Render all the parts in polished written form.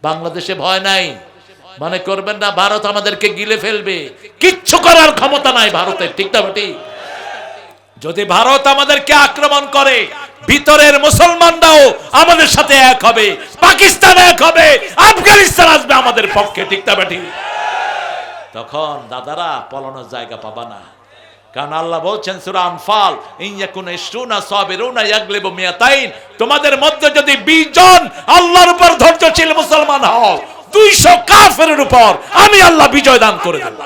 বাংলাদেশে ভয় নাই। মনে করবেন না ভারত আমাদেরকে গিলে ফেলবে, কিচ্ছু করার ক্ষমতা নাই ভারতের, ঠিক না বেটি? যদি ভারত আমাদেরকে আক্রমণ করে, ভিতরের মুসলমানরাও আমাদের সাথে এক হবে, পাকিস্তান এক হবে, আফগানিস্তান আসবে আমাদের পক্ষে, ঠিক না বেটি? তখন দাদারা পলানোর জায়গা পাবা না। কারণ আল্লাহ বলছেন সূরা আনফাল, ইনয়াকুন ইশরুনা সাবিরুনা ইয়াগলিবু মিয়াতাইন, তোমাদের মধ্যে যদি 20 জন আল্লাহর উপর ধৈর্যশীল মুসলমান হও, 200 কাফেরের উপর আমি আল্লাহ বিজয় দান করে দেব।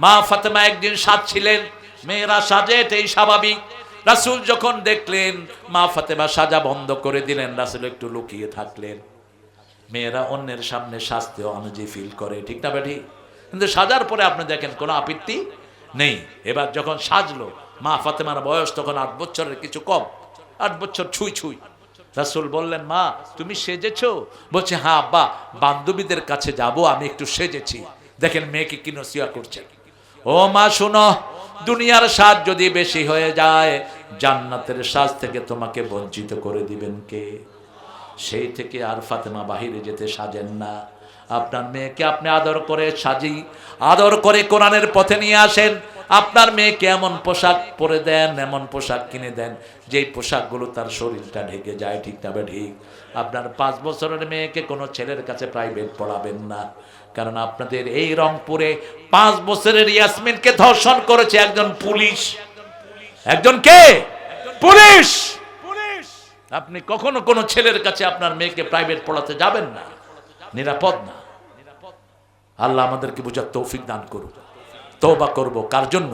মা ফাতেমা একদিন সাজছিলেন, মেয়েরা সাজে, এটাই স্বাভাবিক। রাসূল যখন দেখলেন মা ফাতেমা সাজা বন্ধ করে দিলেন, রাসূল একটু লুকিয়ে থাকলেন। মেয়েরা অন্যের সামনে সাজতেও আনজি ফিল করে, ঠিক না বেটি? কিন্তু সাজার পরে আপনি দেখেন কোনো আপত্তি নেই। এবার যখন সাজলো, মা ফাতেমার বয়স তখন 8 বছরের কিছু কম, 8 বছর ছুঁই ছুঁই। রাসূল বললেন, মা তুমি সেজেছো? বলছে, হ্যাঁ আব্বা, বান্ধবীদের কাছে যাব, আমি একটু সেজেছি। দেখেন মেয়েকে কি নসিহত করছে। ও মা শুনো, দুনিয়ার সাজ যদি বেশি হয়ে যায়, জান্নাতের সাজ থেকে তোমাকে বঞ্চিত করে দিবেন কে? সেই থেকে আর ফাতেমা বাহিরে যেতে সাজেন না। আপনার মেয়েকে আপনি আদর করে সাজি, আদর করে কোরআনের পথে নিয়ে আসেন। আপনার মেয়েকে এমন পোশাক পরে দেন, এমন পোশাক কিনে দেন যেই পোশাকগুলো তার শরীরটা ঢেকে যায়, ঠিক না ঠিক? আপনার 5 বছরের মেয়েকে কোনো ছেলের কাছে প্রাইভেট পড়াবেন না। কারণ আপনাদের এই রংপুরে 5 বছরের ইয়াসমিনকে ধর্ষণ করেছে একজন পুলিশ। একজন কে? পুলিশ। আপনি কখনো কোনো ছেলের কাছে আপনার মেয়েকে প্রাইভেট পড়াতে যাবেন না, নিরাপদ না। আল্লাহ আমাদেরকে বুঝার তৌফিক দান করুন। তওবা করব কার জন্য?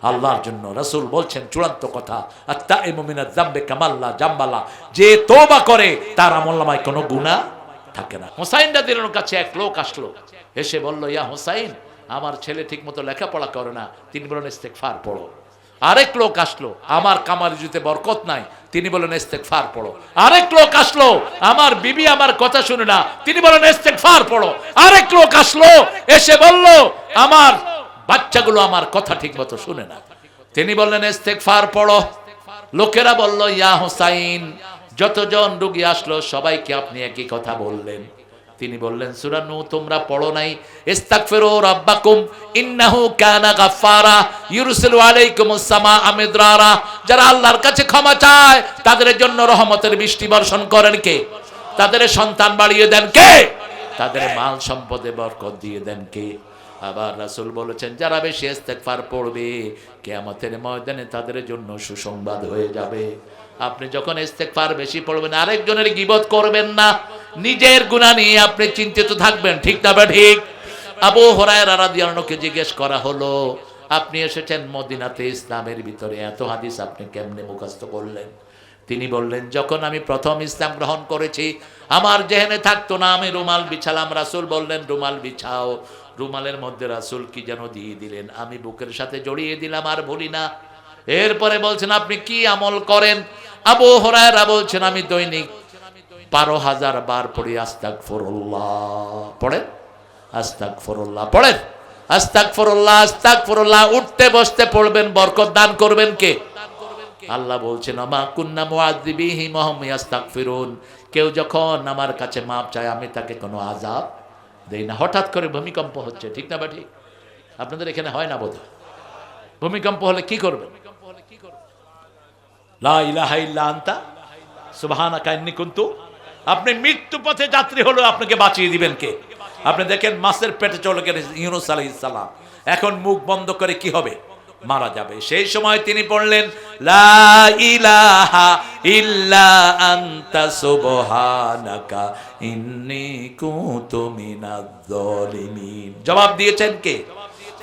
আল্লাহর জন্য। রাসূল বলছেন চূড়ান্ত কথা, আত-তাইমু মিনাজ যামবি কামাল্লা জামবালা, যে তওবা করে তার আমলনামায় কোনো গুনাহ থাকে না। হুসাইন রাদিয়াল্লাহু কাছে এক লোক আসলো, এসে বলল, ইয়া হুসাইন, আমার ছেলে ঠিকমতো লেখাপড়া করে না, তিনি বলেন ইস্তেগফার পড়ো। আরেক লোক আসলো, আমার কামার জুতে বরকত নাই, তিনি বলেন ইস্তেগফার পড়ো। আরেক লোক আসলো, আমার বিবি আমার কথা শুনে না, তিনি বলেন ইস্তেগফার পড়ো। আরেক লোক আসলো, এসে বলল, আমার বাচ্চাগুলো আমার কথা ঠিকমতো শুনে না, তিনি বললেন ইস্তেগফার পড়ো। লোকেরা বলল, ইয়া হুসাইন, যতজন রোগী আসলো সবাইকে আপনি একই কথা বললেন। তিনি বললেন, সূরা নূহ তোমরা পড়ো নাই? ইস্তাগফিরু রাব্বাকুম ইন্নাহু কানা গাফফারা ইউরসিলু আলাইকুমুস সামাআ মিদরারা, যারা আল্লাহর কাছে ক্ষমা চায় তাদের জন্য রহমতের বৃষ্টি বর্ষণ করেন কে? তাদের সন্তান বাড়িয়ে দেন কে? তাদের মাল সম্পদে বরকত দিয়ে দেন কে? আবার রাসূল বলেছেন, যারা বেশি ইস্তেগফার পড়বে কিয়ামতের ময়দানে তাদের জন্য সুসংবাদ হয়ে যাবে। আপনি যখন ইস্তেগফার বেশি পড়বেন, আরেকজনের গীবত করবেন না, নিজের গুনাহ নিয়ে আপনি চিন্তিত থাকবেন, ঠিক না ঠিক? আবু হুরায়রা রাদিয়াল্লাহু জিজ্ঞেস করা হলো, আপনি এসেছেন মদিনাতে, ইসলামের ভিতরে এত হাদিস আপনি কেমনে মুখস্থ করলেন? তিনি বললেন, যখন আমি প্রথম ইসলাম গ্রহণ করেছি আমার জেহেনে থাকতো না, আমি রুমাল বিছালাম, রাসূল বললেন রুমাল বিছাও। রুমালের মধ্যে রাসূল কি যেন দিয়ে দিলেন, আমি বুকের সাথে জড়িয়ে দিলাম, আর ভুলি না। এরপরে বলছেন, আপনি কি আমল করেন? আবু হুরায়রা বলছেন, আমি দৈনিক 12,000 বার পড়ি আস্তাগফিরুল্লাহ। পড়েন আস্তাগফিরুল্লাহ, পড়েন আস্তাগফিরুল্লাহ, আস্তাগফিরুল্লাহ। উঠতে বসতে পড়বেন, বরকত দান করবেন কে? আল্লাহ বলছেন, মা কুন্না মুআযিবিহিম ওয়া হুম ইস্তাগফিরুন, কেউ যখন আমার কাছে মাপ চায় আমি তাকে কোনো আযাব দেই না। হঠাৎ করে ভূমিকম্প হচ্ছে, ঠিক না বা ঠিক? আপনাদের এখানে হয় না বোধহয়? ভূমিকম্প হলে কি করবেন? লা ইলাহা ইল্লা আনতা সুবহানাকা ইন্নী কুনতু। আপনি মৃত্যু পথে যাত্রী হলো, আপনাকে বাঁচিয়ে দিবেন কে? আপনি দেখেন মাছের পেটে চলে গেলেন ইউনূস আলাইহিস সালাম, এখন মুখ বন্ধ করে কি হবে? মারা যাবে। সেই সময় তিনি পড়লেন, লা ইলাহা ইল্লা আনতা সুবহানাকা ইন্নী কুনতু মিনাজ জালিমিন। জবাব দিয়েছেন কে?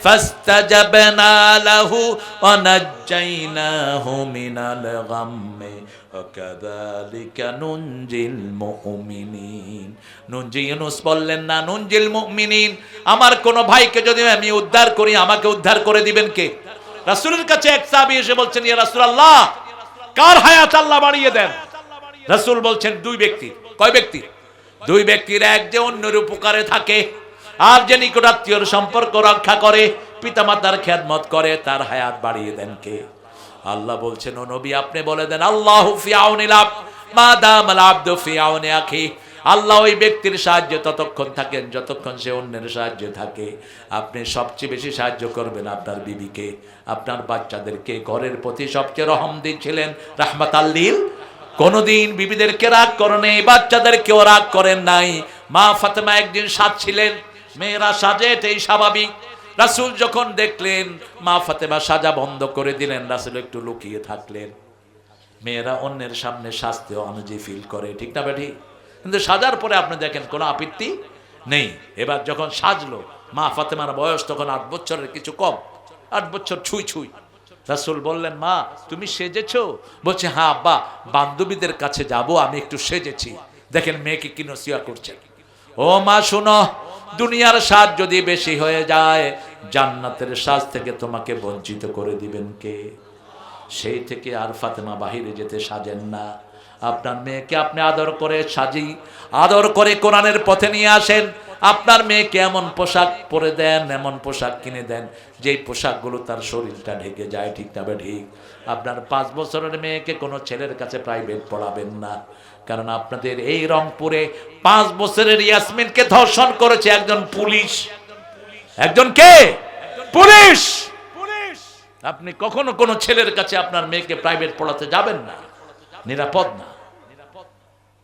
ফাস্তাজাবনা লাহু ওয়া নাজ্জাইনাহু মিনাল গাম্মি ওয়া কাযালিকা নুনজিল মুমিনিন। নুনজি ইউনূস বললেন না, নুনজিল মুমিনিন, আমার কোন ভাইকে যদি আমি উদ্ধার করি আমাকে উদ্ধার করে দিবেন কে? রাসূলের কাছে এক সাহাবী এসে বলছেন, ইয়া রাসূলুল্লাহ, কার হায়াত আল্লাহ বাড়িয়ে দেন? রাসূল বলছেন, 2 ব্যক্তি। কয় ব্যক্তি? 2 ব্যক্তির, এক যে অন্যের উপকারে থাকে, আর যে নিকটাত্মীয়র সম্পর্ক রক্ষা করে, পিতামাতার খেদমত করে, তার হায়াত বাড়িয়ে দেন কে? আল্লাহ বলছেন, ও নবী আপনি বলে দেন, আল্লাহু ফি আউনিল আবদ মা দামাল আবদু ফি আউনি আখি। আল্লাহ ওই ব্যক্তির সাহায্যে ততক্ষণ থাকেন যতক্ষণ সে অন্যের সাহায্যে থাকে। আপনি সবচেয়ে বেশি সাহায্য করবেন আপনার বিবিকে, আপনার বাচ্চাদেরকে। ঘরের প্রতি সবচেয়ে রহম দিচ্ছিলেন রাহমাতাল লিল। কোনদিন বিবিদেরকে রাগ করেন নাই, বাচ্চাদেরকেও রাগ করেন নাই। মা ফাতেমা একদিন সাজছিলেন, মেয়েরা সাজে, এটাই স্বাভাবিক। রাসূল যখন দেখলেন মা ফাতেমা সাজা বন্ধ করে দিলেন, রাসূল একটু লুকিয়ে থাকলেন। মেয়েরা অন্যের সামনে সাজতেও আনজি ফিল করে, ঠিক না বেঠি? কিন্তু সাজার পরে আপনি দেখেন কোনো আপত্তি নেই। এবার যখন সাজলো, মা ফাতেমার বয়স তখন 8 বছরের কিছু কম, 8 বছর ছুঁই ছুঁই। রাসূল বললেন, মা তুমি সেজেছো? বলছে, হ্যাঁ আব্বা, বান্ধবীদের কাছে যাব, আমি একটু সেজেছি। দেখেন মেয়েকে কি নসিহত করছে। ও মা শুনো, দুনিয়ার সাজ যদি বেশি হয়ে যায়, জান্নাতের সাজ থেকে তোমাকে বঞ্চিত করে দিবেন কে? সেই থেকে আর ফাতেমা বাহিরে যেতে সাজেন না। আপনার মেয়েকে আপনি আদর করে সাজি, আদর করে কোরআনের পথে নিয়ে আসেন। আপনার মেয়েকে এমন পোশাক পরে দেন, এমন পোশাক কিনে দেন যেই পোশাকগুলো তার শরীরটা ঢেকে যায়, ঠিক না ঠিক? আপনার 5 বছরের মেয়েকে কোনো ছেলের কাছে প্রাইভেট পড়াবেন না, কারণ আপনাদের এই রংপুরে 5 বছরের ইয়াসমিনকে ধর্ষণ করেছে একজন পুলিশ। একজন কে? পুলিশ। আপনি কখনো কোনো ছেলের কাছে আপনার মেয়েকে প্রাইভেট পড়াতে যাবেন না, নিরাপদ না।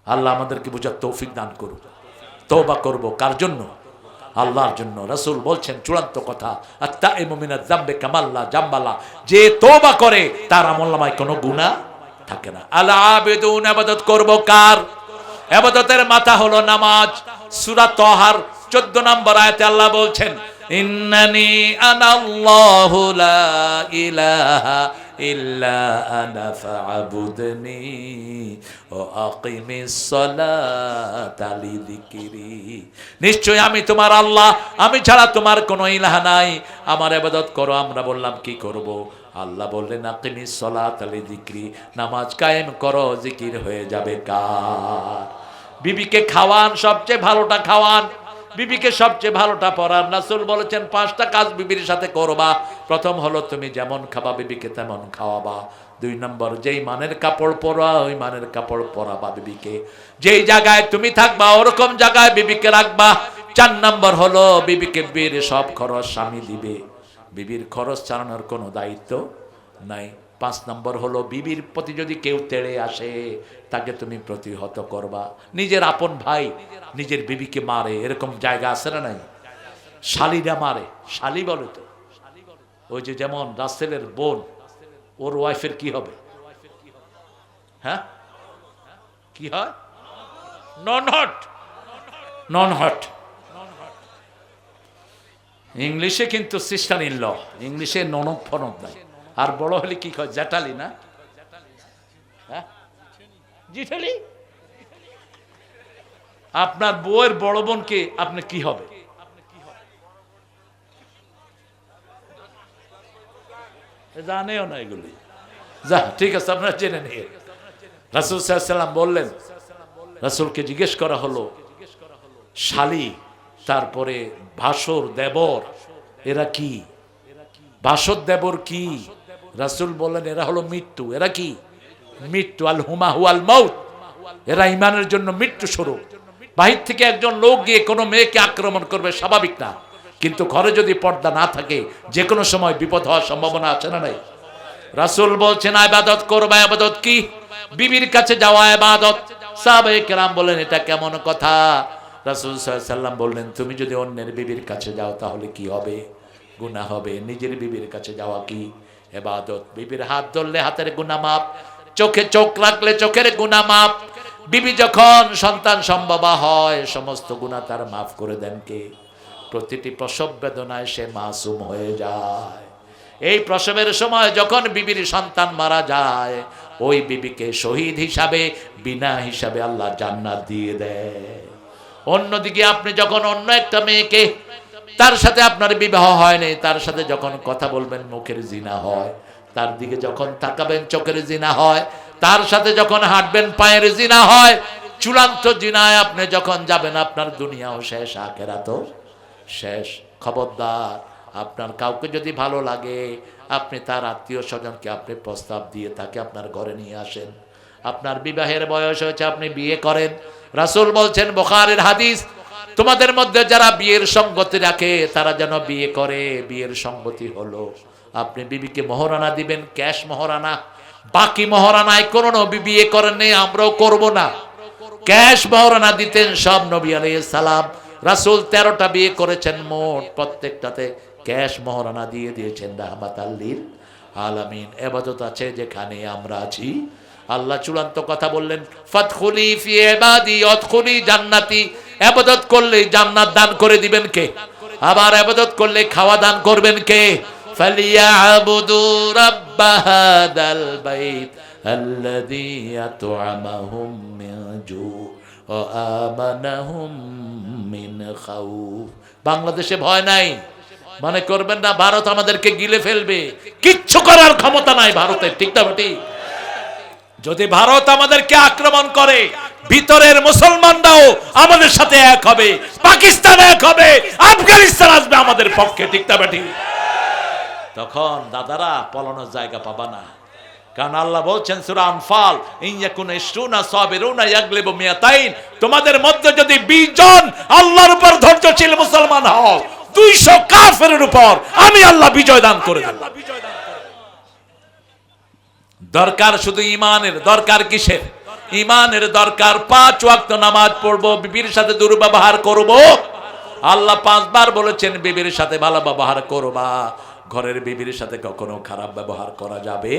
আল্লাহ আমাদেরকে বুঝার তৌফিক দান করুন। তওবা করব কার জন্য? আল্লাহর জন্য। রাসূল বলছেন চূড়ান্ত কথা, আত-তাইমু মিনাজ যামবি কামাল্লা জামবালা, যে তওবা করে তার আমলনামায় কোনো গুনাহ থাকে না। আল আবিদুন, ইবাদত করব কার? ইবাদতের মাথা হলো নামাজ। সূরা তাহার 14 নম্বর আয়াতে আল্লাহ বলছেন, ইন্নানি আনাল্লাহু লা ইলাহা ইল্লা আনা ফা'বুদনি ওয়া আকিমিস সালাতা লিযিকরি। নিশ্চয় আমি তোমার আল্লাহ, আমি ছাড়া তোমার কোনো ইলাহ নাই, আমার ইবাদত করো। আমরা বললাম কি করব? আল্লাহ বললেন আকিমিস সালাতা লিযিকরি, নামাজ কায়েম করো, জিকির হয়ে যাবে কার? বিবিকে খাওয়ান, সবচেয়ে ভালোটা খাওয়ান, বিবিকে সবচেয়ে ভালোটা পরান। রাসূল বলেছেন 5টা কাজ বিবির সাথে করবা। প্রথম হলো তুমি যেমন খাবা বিবিকে তেমন খাওয়াবা। 2 নম্বর, যেই মানের কাপড় পরা ওই মানের কাপড় পরাবা বিবিকে। যেই জায়গায় তুমি থাকবা ওরকম জায়গায় বিবিকে রাখবা। 4 নম্বর হলো বিবিকে বিয়ের সব খরচ স্বামী দিবে, বিবির খরচ চালানোর কোনো দায়িত্ব নাই। 5 নম্বর হলো বিবির প্রতি যদি কেউ তেড়ে আসে তাকে তুমি প্রতিহত করবা। নিজের আপন ভাই নিজের বিবিকে মারে, এরকম জায়গা আছে না নাই? শালিরা মারে, শালি বলে তো। ওই যে যেমন রাসেলের বোন, ওর ওয়াইফের কি হবে? হ্যাঁ কি হয়? ননহট। ননহট ইংলিশে কিন্তু সিস্টার ইন ল, ইংলিশে ননদ ফনদ নাই। আর বড় হলে কি কয়? জ্যাঠালি না? হ্যাঁ জিঠালি। আপনার বউয়ের বড় বোনকে আপনি কি হবে? জানেও না এগুলি। যা ঠিক আছে, আপনারা জেনে নিয়ে। রাসূল সাল্লাল্লাহু আলাইহি ওয়াসাল্লাম বললেন, রাসূলকে জিজ্ঞেস করা হলো শালি, তারপরে ভাসুর, দেবর, এরা কি? ভাসুর দেবর কি? রাসূল বললেন এরা হলো মৃত্যু। এরা কি? মৃত্যু। আল হুমা হুয়াল মাউত, এরা ইমানের জন্য মৃত্যু স্বরূপ। বাহির থেকে একজন লোক গিয়ে কোনো মেয়েকে আক্রমণ করবে স্বাভাবিক না, কিন্তু ঘরে যদি পর্দা না থাকে যে কোনো সময় বিপদ হওয়ার সম্ভাবনা আছে না নাই? রাসূল বলছেন ইবাদত করবা। ইবাদত কি? বিবির কাছে যাওয়া ইবাদত। সাহাবায়ে কেরাম বলেন এটা কেমন কথা? রাসূল সাল্লাল্লাহু আলাইহি ওয়াসাল্লাম বললেন তুমি যদি অন্যের বিবির কাছে যাও তাহলে কি হবে? গুনাহ হবে। নিজের বিবির কাছে যাওয়া কি? ইবাদত। বিবির হাত ধরলে হাতের গুনাহ মাপ, চোখে চোখ রাখলে চোখের গুনাহ মাপ। বিবি যখন সন্তান সম্ভবা হয় সমস্ত গুনাহ তার মাফ করে দেন কে? প্রতিটি প্রসব বেদনায় সে মাসুম হয়ে যায়। এই প্রসবের সময় যখন বিবির সন্তান মারা যায় ওই বিবিকে শহীদ হিসাবে, বিনা হিসাবে আল্লাহ জান্নাত দিয়ে দেয়। অন্যদিকে আপনি যখন অন্য একটা মেয়েকে, তার সাথে আপনার বিবাহ হয়নি, তার সাথে যখন কথা বলবেন মুখের জিনা হয়, তার দিকে যখন তাকাবেন চোখের জিনা হয়, তার সাথে যখন হাঁটবেন পায়ের জিনা হয়। চূড়ান্ত জিনায় আপনি যখন যাবেন আপনার দুনিয়াও শেষ, আখিরাতও শেষ। খবরদার, আপনার কাউকে যদি ভালো লাগে আপনি তার আত্মীয় স্বজনকে আপনি প্রস্তাব দিয়ে তাকে আপনার ঘরে নিয়ে আসেন। আপনার বিবাহের বয়স হয়েছে, আপনি বিয়ে করেন। রাসূল বলছেন, বুখারীর হাদিস, তোমাদের মধ্যে যারা বিয়ের সঙ্গতি রাখে তারা যেন বিয়ে করে। বিয়ের সঙ্গতি হলো আপনি বিবিকে মহরানা দিবেন, ক্যাশ মহরানা। বাকি মহরানায় কোন নবী বিয়ে করেন নাই, আমরাও করব না। ক্যাশ মহরানা দিতেন সব নবী আলাইহিস সালাম। রাসূল 13টা বিয়ে করেছেন, মোট প্রত্যেকটাতে ক্যাশ মহরানা দিয়ে দিয়েছেন রাহমাতাল লিল আলামিন। ইবাদত আছে যেখানে আমরা আছি। আল্লাহ চূড়ান্ত কথা বললেন, ফাদখুলি ফি ইবাদি ওয়াদখুলি জান্নাতি। ইবাদত করলে জান্নাত দান করে দিবেন কে? আবার ইবাদত করলে খাওয়া দান করবেন কে? ফালিয়াবুদু রাব্ব হাদাল বাইত আল্লাযী আত'আমাহুম মিন জু ওয়া আমানাহুম মিন খাউফ। বাংলাদেশে ভয় নাই, মনে করবেন না ভারত আমাদেরকে গিলে ফেলবে। কিচ্ছু করার ক্ষমতা নাই ভারতের, ঠিক না বেটি? যদি ভারত আমাদেরকে আক্রমণ করে, ভিতরের মুসলমানরাও আমাদের সাথে এক হবে, পাকিস্তান এক হবে, আফগানিস্তান আসবে আমাদের পক্ষে, ঠিক না বেটি? তখন দাদারা পলানোর জায়গা পাবা না। কারণ আল্লাহ বলছেন সূরা আনফাল, ইনয়াকুনা ইশরুনা সাবিরুনা ইয়াগলিবু মিয়াতাইন। তোমাদের মধ্যে যদি 20 জন আল্লাহর উপর ধৈর্যশীল মুসলমান হও, 200 কাফেরের উপর আমি আল্লাহ বিজয় দান করে দেব। দরকার শুধু ঈমানের। দরকার কিসের? ঈমানের দরকার। 5 ওয়াক্ত নামাজ পড়বো, বিবির সাথে দুর্ব্যবহার করব। আল্লাহ 5 বার বলেছেন বিবির সাথে ভালো ব্যবহার করবা। ঘরের বিবির সাথে কখনো খারাপ ব্যবহার করা যাবে?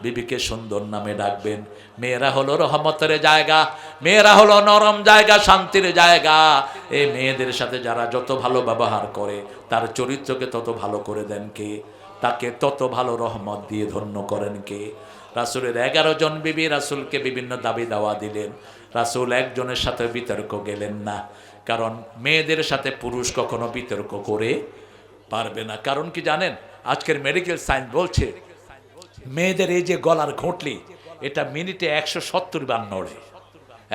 বিবিকে সুন্দর নামে ডাকবেন। মেয়েরা হলো রহমতের জায়গা, মেয়েরা হলো নরম জায়গা, শান্তির জায়গা। এই মেয়েদের সাথে যারা যত ভালো ব্যবহার করে তার চরিত্রকে তত ভালো করে দেন কে? তাকে তত ভালো রহমত দিয়ে ধন্য করেন কে? রাসূলের 11 জন বিবি রাসূলকে বিভিন্ন দাবি দাওয়া দিলেন। রাসূল একজনের সাথে বিতর্ক গেলেন না, কারণ মেয়েদের সাথে পুরুষ কখনো বিতর্ক করে পারবে না। কারণ কি জানেন? আজকের মেডিকেল সায়েন্স বলছে মেয়েদের এই যে গলার ঘোঁটলি, এটা মিনিটে 170 বার নড়ে,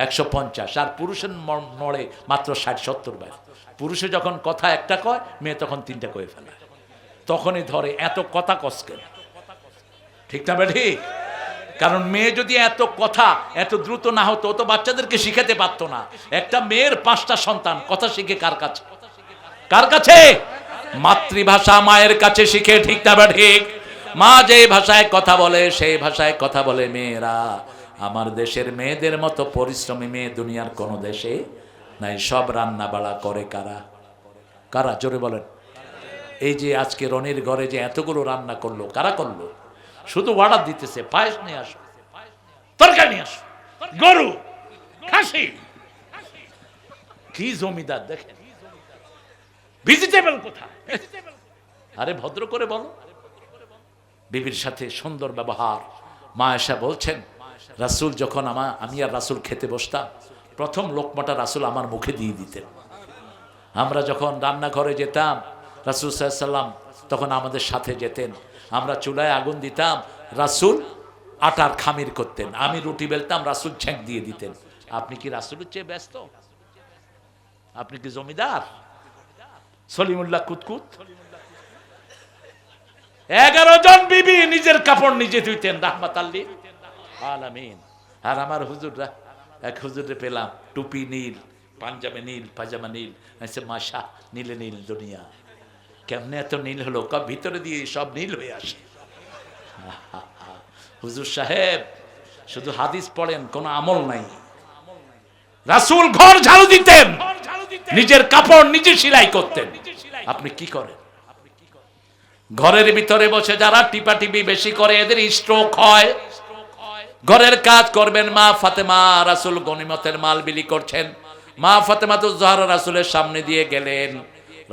150, আর পুরুষের নড়ে মাত্র 60-70 বার। পুরুষে যখন কথা একটা কয়, মেয়ে তখন 3টা কয়ে ফেলে, তখনই ধরে এত কথা কসকে, ঠিক না বেঠি? কারণ মেয়ে যদি এত কথা এত দ্রুত না হতো, তো বাচ্চাদেরকে শিখাতে পারতো না। একটা মেয়ের 5টা সন্তান, কথা শিখে কার কাছে? কার কাছে? মাতৃভাষা মায়ের কাছে শিখে, ঠিক না বেঠি? মা যে ভাষায় কথা বলে সেই ভাষায় কথা বলে মেয়েরা। আমার দেশের মেয়েদের মতো পরিশ্রমী মেয়ে দুনিয়ার কোনো দেশে নাই। সব রান্না বাড়া করে কারা? কারা? জোরে বলেন। এই যে আজকে রনির ঘরে যে এতগুলো রান্না করলো, কারা করলো? শুধু অর্ডার দিতেছে, পায়েস নিয়ে আসো, তরকারি নিয়ে আসো, গরু, খাসি। কি জমিদার দেখেন, ভেজিটেবল কোথায়? আরে ভদ্র করে বলো। বিবির সাথে সুন্দর ব্যবহার। মা আয়েশা বলছেন, রাসূল যখন আমি আর রাসূল খেতে বসতাম, প্রথম লোকমাটা রাসূল আমার মুখে দিয়ে দিতেন। আমরা যখন রান্নাঘরে যেতাম, রাসূল সাল্লাল্লাহু আলাইহি ওয়াসাল্লাম তখন আমাদের সাথে যেতেন। আমরা চুলায় আগুন দিতাম, রাসূল আটার খামির করতেন, আমি রুটি বেলতাম, রাসূল ছেঁক দিয়ে দিতেন। আপনি কি রাসূলের চেয়ে ব্যস্ত? আপনি কি জমিদার সলিমুল্লাহ কুতকুত? 11 জন বিবি নিজের কাপড় নিজে ধুইতেন রাহমাতাল লিল আলামিন। আর আমার হুজুররা, এক হুজুরে পেলাম টুপি নীল, পাঞ্জাবি নীল, পাজামা নীল। মাশা, নীলে নীল দুনিয়া। কেমনে এত নীল হলো? ভিতরে দিয়ে সব নীল হয়ে আসে। হুজুর সাহেব শুধু হাদিস পড়েন, কোনো আমল নাই। রাসূল ঘর ঝাড়ু দিতেন, নিজের কাপড় নিজে সেলাই করতেন। আপনি কি করেন? ঘরের ভিতরে বসে যারা টিপাটিপি বেশি করে, এদের স্ট্রোক হয়। ঘরের কাজ করবেন। মা ফাতেমা, রাসূল গনিমতের মাল বিলি করছেন। মা ফাতেমা তো জোহরা রাসূলের সামনে দিয়ে গেলেন।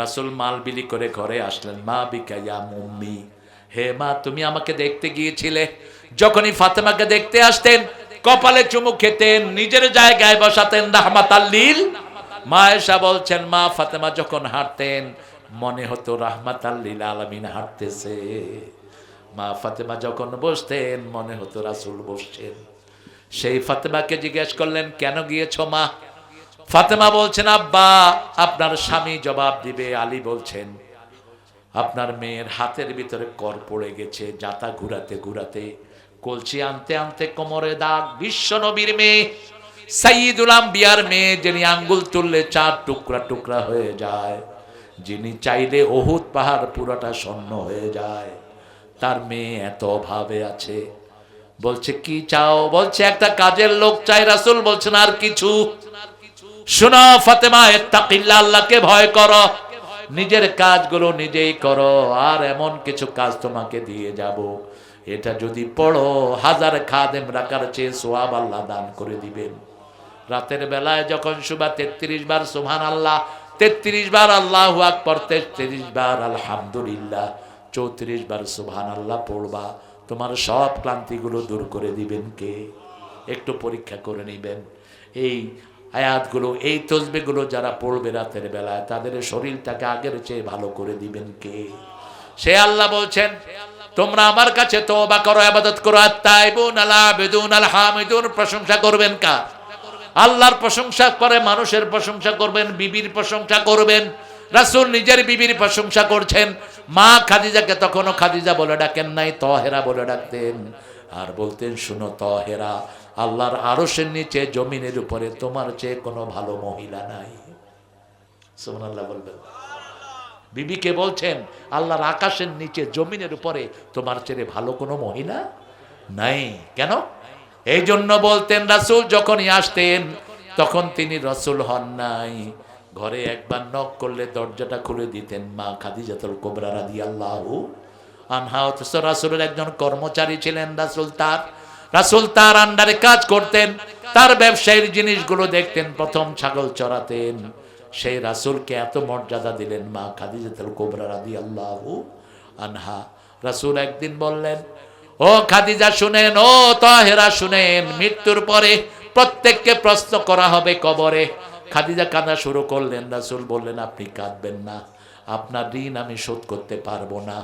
রাসূল মাল বিলি করে ঘরে আসলেন। মা বিকা ইয়া মুম্মি, হে মা তুমি আমাকে দেখতে গিয়েছিলে। যখনই ফাতেমাকে দেখতে আসতেন কপালে চুমু খেতেন, নিজের জায়গায় বসাতেন রাহমাতাল লিল। মা আয়েশা বলছেন, মা ফাতেমা যখন হাঁটতেন মনে হতো রাহমাতাল লিল আলামিন হাঁটতেছে। মা ফাতেমা যখন বসতেন মনে হতো রাসূল বসছেন। সেই ফাতেমাকে জিজ্ঞেস করলেন, কেন গিয়েছো মা? ফাতেমা বলছেন, আব্বা আপনার স্বামী জবাব দিবে। আলী বলছেন, আপনার মেয়ের হাতের ভিতরে কর পড়ে গেছে, জাতা ঘুরাতে ঘুরাতে কলসি আনতে আনতে কোমরে দাগ। বিশ্ব নবীর মেয়ে, সাইয়্যিদুল আম্বিয়ার মেয়ে, যিনি আঙ্গুল তুললে 4 টুকরা টুকরা হয়ে যায়, যিনি চাইলে উহুদ পাহাড় পুরোটা স্বর্ণ হয়ে যায়, তার মেয়ে এত অভাবে আছে। বলছে কি চাও? বলছে একটা কাজের লোক চাই। রাসূল বলছেন আর কিছু? শোনো ফাতেমা, ইত্তাকিল্লাহ, আল্লাহকে ভয় করো, নিজের কাজগুলো নিজেই করো, আর এমন কিছু কাজ তোমাকে দিয়ে যাব, এটা যদি পড়ো 1000 খাদেম রাখার চেয়ে সওয়াব আল্লাহ দান করে দিবেন। রাতের বেলায় যখন শুবা 33 বার সুবহানাল্লাহ, 33 বার আল্লাহু আকবার, 33 বার আলহামদুলিল্লাহ, 34 বার সুবহানাল্লাহ পড়বা, তোমার সব ক্লান্তিগুলো দূর করে দিবেন কে? একটু পরীক্ষা করে নেবেন। এই আয়াতগুলো, এই তসবিহগুলো যারা পড়বে রাতের বেলায়, তাদের শরীরটাকে আগের চেয়ে ভালো করে দিবেন কে? সে আল্লাহ বলছেন, তোমরা আমার কাছে তওবা করো, ইবাদত করো, আত-তাইবুন আল-আবিদুন আল-হামিদুন। প্রশংসা করবেন কার? আল্লাহর প্রশংসা করে, মানুষের প্রশংসা করবেন, বিবির প্রশংসা করবেন। রাসূল নিজের বিবির প্রশংসা করছেন। মা খাদিজাকে তখনও খাদিজা বলে ডাকেন নাই, তহেরা বলে ডাকতেন। আর বলতেন, শুনো তহেরা, আল্লাহর আরশের নিচে জমিনের উপরে তোমার চেয়ে কোনো ভালো মহিলা নাই। সুবহানাল্লাহ বলবেন। বিবিকে বলছেন, আল্লাহর আকাশের নিচে জমিনের উপরে তোমার চেয়ে ভালো কোনো মহিলা নাই। কেন? এই জন্য বলতেন, রাসূল যখনই আসতেন তখন তিনি রাসূল হন নাই, ঘরে একবার নক করলে দরজাটা খুলে দিতেন মা খাদিজাতুল কুবরা রাদিয়াল্লাহু আনহা। অথচ রাসূলের একজন কর্মচারী ছিলেন, রাসূল তার আন্ডারে কাজ করতেন, তার ব্যবসায়ীর জিনিসগুলো দেখতেন, প্রথম ছাগল চড়াতেন। সেই রাসূলকে এত মর্যাদা দিলেন মা খাদিজাতুল কুবরা রাদিয়াল্লাহু আনহা। রাসূল একদিন বললেন, ও খাদিজা শুনেন, ও তাহেরা শুনেন, মৃত্যুর পরে প্রত্যেককে প্রশ্ন করা হবে কবরে। খাদিজা কাঁদা শুরু করলেন। রাসূল বললেন, আপনি কাঁদবেন না, আপনার ঋণ আমি শোধ করতে পারবো না।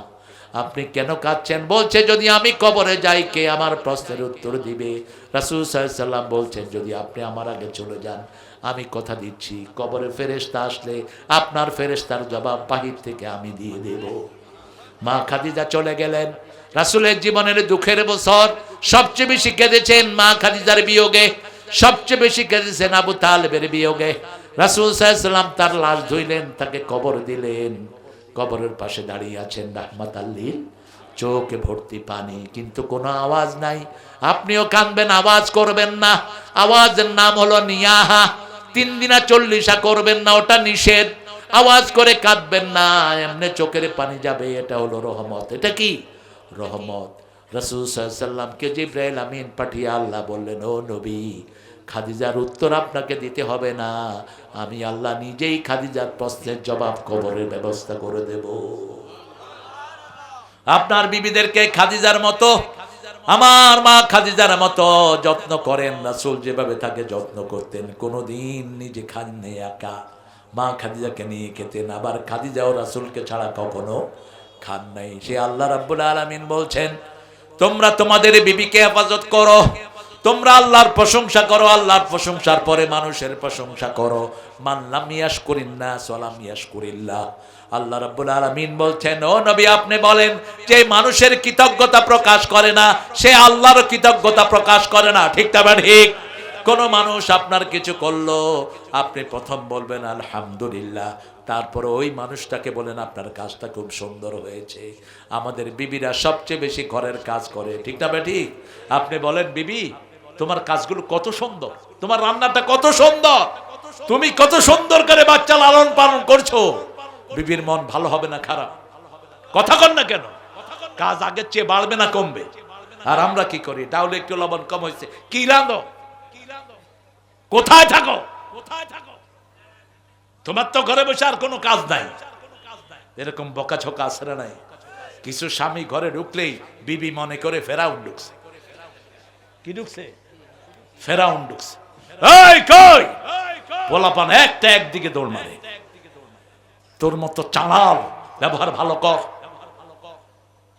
আপনি কেন কাঁদছেন? বলছে, যদি আমি কবরে যাই কে আমার প্রশ্নের উত্তর দিবে? রাসূল সাল্লাল্লাহু আলাইহি ওয়াসাল্লাম বলছেন, যদি আপনি আমার আগে চলে যান, আমি কথা দিচ্ছি কবরে ফেরেশতা আসলে আপনার ফেরেশতার জবাব বাহির থেকে আমি দিয়ে দেব। মা খাদিজা চলে গেলেন। রাসূলের জীবনের দুঃখের বছর, সবচেয়ে বেশি কেঁদেছেন মা খাদিজার বিয়োগে, সবচেয়ে বেশি কেঁদেছেন আবু তালেবের বিয়োগে। রাসূল সাল্লাল্লাহু আলাইহি ওয়াসাল্লাম তার লাশ ধুইলেন, তাকে কবর দিলেন। কবরের পাশে দাঁড়িয়ে আছেন রাহমাতাল লিল, চোখে ভর্তি পানি, কিন্তু কোনো আওয়াজ নাই। আপনিও কাঁদবেন, আওয়াজ করবেন না। আওয়াজের নাম হলো নিয়াহা। 3 দিনা 40 করবেন না, ওটা নিষেধ। আওয়াজ করে কাঁদবেন না, এমনি চোখের পানি যাবে, এটা হলো রহমত। এটা কি? রহমত। রাসূল সাল্লাল্লাহু আলাইহি ওয়াসাল্লামকে জিবরাইল আমিন পাঠিয়ে আল্লাহ বললেন, ও নবী, খাদিজার উত্তর আপনাকে দিতে হবে না, আমি আল্লাহ নিজেই খাদিজার প্রশ্নের জবাব কবরের ব্যবস্থা করে দেব। আপনার বিবিদেরকে খাদিজার মতো, আমার মা খাদিজার মতো যত্ন করেন। রাসূল যেভাবে তাকে যত্ন করতেন, কোনোদিন নিজে খাননি একা, মা খাদিজাকে নিয়ে খেতেন। আবার খাদিজাও রাসূলকে ছাড়া কখনো খান নাই। সে আল্লাহ রাব্বুল আলামিন বলছেন, তোমরা তোমাদের বিবিকে হেফাজত করো, তোমরা আল্লাহর প্রশংসা করো, আল্লাহর প্রশংসার পরে মানুষের প্রশংসা করো। মান লাম ইয়াশকুরিন নাস ওয়া লাম ইয়াশকুরিল্লাহ। আল্লাহ রাব্বুল আলামিন বলছেন, ও নবী আপনি বলেন, যে মানুষের কৃতজ্ঞতা প্রকাশ করে না, সে আল্লাহর কৃতজ্ঞতা প্রকাশ করে না। ঠিক না ঠিক? কোন মানুষ আপনার কিছু করলো, আপনি প্রথম বলবেন আলহামদুলিল্লাহ, তারপরে ওই মানুষটাকে বলেন আপনার কাজটা খুব সুন্দর হয়েছে। আমাদের বিবিরা সবচেয়ে বেশি ঘরের কাজ করে। ঠিক না ঠিক? আপনি বলেন, বিবি তোমার কাজগুলো কত সুন্দর, তোমার রান্নাটা কত সুন্দর, তুমি কত সুন্দর করে বাচ্চা লালন পালন করছো। বিবির মন ভালো হবে না খারাপ? কথা কন না কেন? কাজ আগের চেয়ে বাড়বে না কমবে? আর আমরা কি করি? তাহলে একটু লবণ কম হয়েছে, কি রাঁধো, কোথায় থাকো, তোমার তো ঘরে বসে আর কোনো কাজ নাই। এরকম বকাঝকা আছে না নাই? কিছু স্বামী ঘরে ঢুকলেই বিবি মনে করে ফেরাউন ঢুকছে। কি ঢুকছে? ফেরাউন ঢুকছে। এই কই পোলাপান একটা একদিকে দৌড় মারে, তোর মতো চালাল ব্যবহার ভালো কর।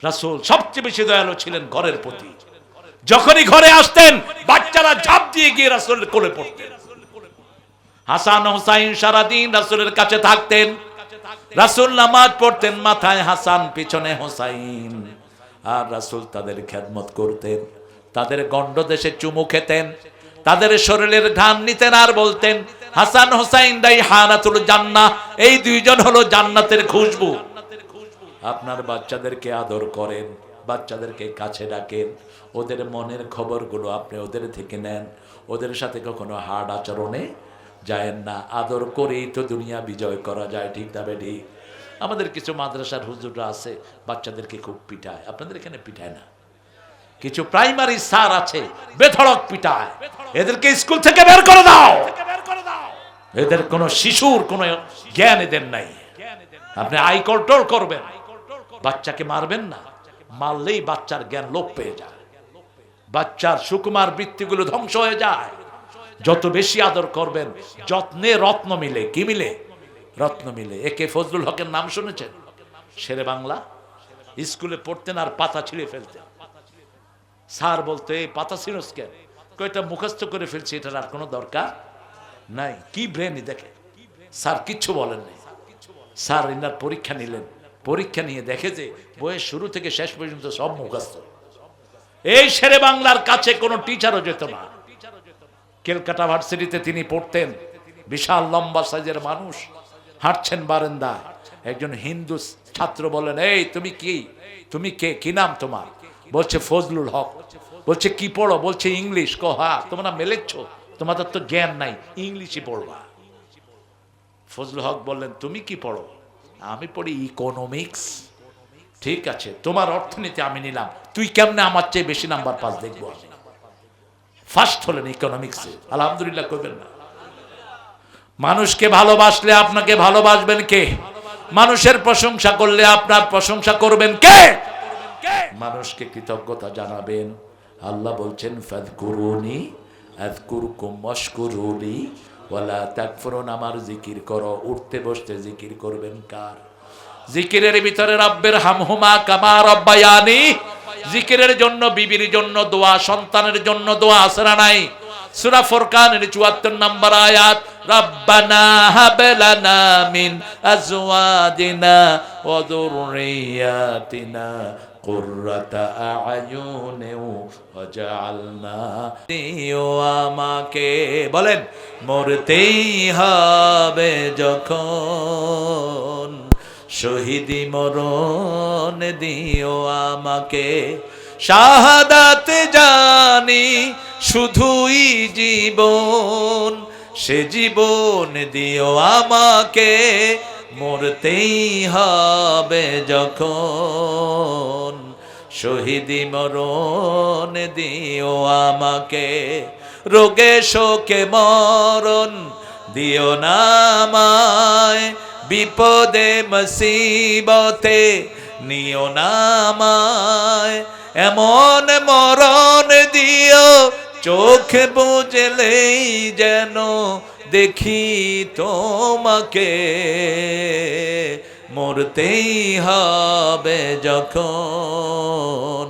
রাসূল সবচেয়ে বেশি দয়ালু ছিলেন ঘরের প্রতি। যখনই ঘরে আসতেন বাচ্চারা ঝাঁপ দিয়ে গিয়ে রাসূলের কোলে পড়তেন। হাসান হুসাইন সারাদিন রাসূলের কাছে থাকতেন। রাসূল নামাজ পড়তেন, মাথায় হাসান পিছনে হুসাইন, আর রাসূল তাদের খেদমত করতেন। তাদের গণ্ডদেশে চুমু খেতেন, তাদের শরীরের ঘ্রাণ নিতেন আর বলতেন হাসান হোসাইন রাইহানাতুল জান্নাহ, এই দুইজন হলো জান্নাতের খুশবু। আপনার বাচ্চাদেরকে আদর করেন, বাচ্চাদেরকে কাছে ডাকেন, ওদের মনের খবরগুলো আপনি ওদের থেকে নেন, ওদের সাথে কখনো হার্ড আচরণে যায়েন না। আদর করেই তো দুনিয়া বিজয় করা যায়, ঠিক না বেঠি? আমাদের কিছু মাদ্রাসার হুজুররা আছে বাচ্চাদেরকে খুব পিটায়, আপনাদের এখানে পিটায় না। কিছু প্রাইমারি স্যার আছে বেধড়ক পিটায়, এদেরকে স্কুল থেকে বের করে দাও। এদের কোনো শিশুর কোনো জ্ঞান এদের নাই। আপনি আই কন্ট্রোল করবেন, বাচ্চাকে মারবেন না, মারলেই বাচ্চার জ্ঞান লোপ পেয়ে যায়, বাচ্চার সুকুমার বৃত্তিগুলো ধ্বংস হয়ে যায়। যত বেশি আদর করবেন, যত্নে রত্ন মিলে। কি মিলে? রত্ন মিলে। একে ফজলুল হকের নাম শুনেছেন? শেরে বাংলা। স্কুলে পড়তেন আর পাতা ছিঁড়ে ফেলতেন। স্যার বলতে এই পাতা ছিঁড়স কেন? কয়টা মুখস্থ করে ফেলছি, এটার আর কোনো দরকার নাই। কি ব্রেনই দেখে। স্যার কিচ্ছু বলেন নাই। স্যার ইনার পরীক্ষা নিলেন, পরীক্ষা নিয়ে দেখে যে বইয়ের শুরু থেকে শেষ পর্যন্ত সব মুখস্থ। এই শেরে বাংলার কাছে কোনো টিচারও যেত না। ক্যালকাটা ভার্সিটিতে তিনি পড়তেন, বিশাল লম্বা সাইজের মানুষ, হাঁটছেন বারান্দায়। একজন হিন্দু ছাত্র বলেন, এই তুমি কি, তুমি কে, কি নাম তোমার? বলছে ফজলুল হক। বলছে কি পড়ো? বলছে ইংলিশ। কহা তোমরা মেলেচ্ছ, তোমাদের তো জ্ঞান নাই, ইংলিশই পড়বা। ফজলুল হক বললেন তুমি কি পড়ো? আমি পড়ি ইকোনমিক্স। ঠিক আছে, তোমার অর্থনীতি আমি নিলাম, তুই কেমনে আমার চেয়ে বেশি নাম্বার পাস দেখবো। আমি ফার্স্ট হলেন ইকোনমিক্সে, আলহামদুলিল্লাহ করবেন না? মানুষকে ভালোবাসলে আপনাকে ভালোবাসবেন কে? মানুষের প্রশংসা করলে আপনার প্রশংসা করবেন কে? মানুষকে কৃতজ্ঞতা জানাবেন। আল্লাহ বলছেন ফাযকুরুনি আযকুরকুম ওয়াশকুরুলি ওয়ালা তাকফুরুন। আমার জিকির করো, উঠতে বসতে জিকির করবেন কার? জিকিরের ভিতরে রাব্বির হামহুমা কামা রাব্বায়ানি। জিকিরের জন্য বিবির জন্য দোয়া, সন্তানের জন্য দোয়া আছে না নাই? সূরা ফুরকানের ৭৪ নম্বর আয়াত, রাব্বানা হাব লানা মিন আজওয়াজিনা ওয়া যুররিয়াতিনা কুররাতা আ'য়ুনি ওয়াজআলনা। দিও আমাকে, বলেন মরতেই হবে যখন, শহীদি মরণ দিও আমাকে। শাহাদাত জানি শুধুই জীবন, সে জীবন দিও আমাকে, মরতেই হবে যখন, শহীদি মরণ দিও আমাকে। রোগে শোকে মরণ দিও না আমায়, বিপদে মুসিবতে নিও না আমায়, এমন মরণ দিও চোখ বুঝলেই যেন দেখি তোমাকে, মরতেই হবে যখন,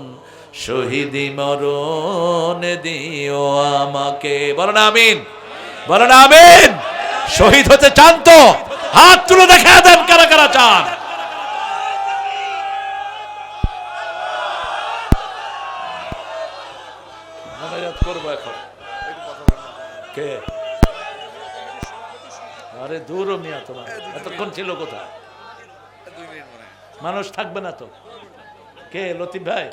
শহীদি মরণ দিও আমাকে। বলেন আমিন, বলেন আমিন। শহীদ হতে চান তো হাত তুলে দেখা দেন, কারা কারা চান? করবো এখন কে? আরে দূর মিয়া, তোমার এতক্ষণ ছিল কোথায়? মানুষ থাকবে না তো? কে? লতিফ ভাই,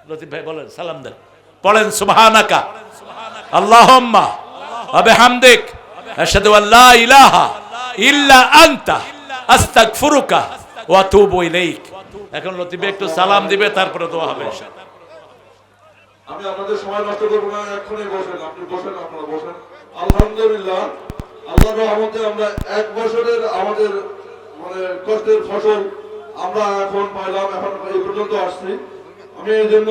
লতিফ ভাই বলেন, সালাম দেন, পড়েন সুবহানাকা আল্লাহুম্মা ওয়া বিহামদিক আশহাদু আল্লা ইলাহা ইল্লা আনতা আস্তাগফিরুকা ওয়া আতুবু ইলাইক। এখন লতিফ একটু সালাম দিবে, তারপরে দোয়া হবে। আমি আপনাদের সময় নষ্ট করব না, এখনই বসেন, আপনি বসেন, আপনারা বসেন। আলহামদুলিল্লাহ, আল্লাহর রহমতে আমরা এক বছরের আমাদের মানে কষ্টের ফসল আমরা এখন পাইলাম, এখন এই পর্যন্ত আসছি। আমি এই জন্য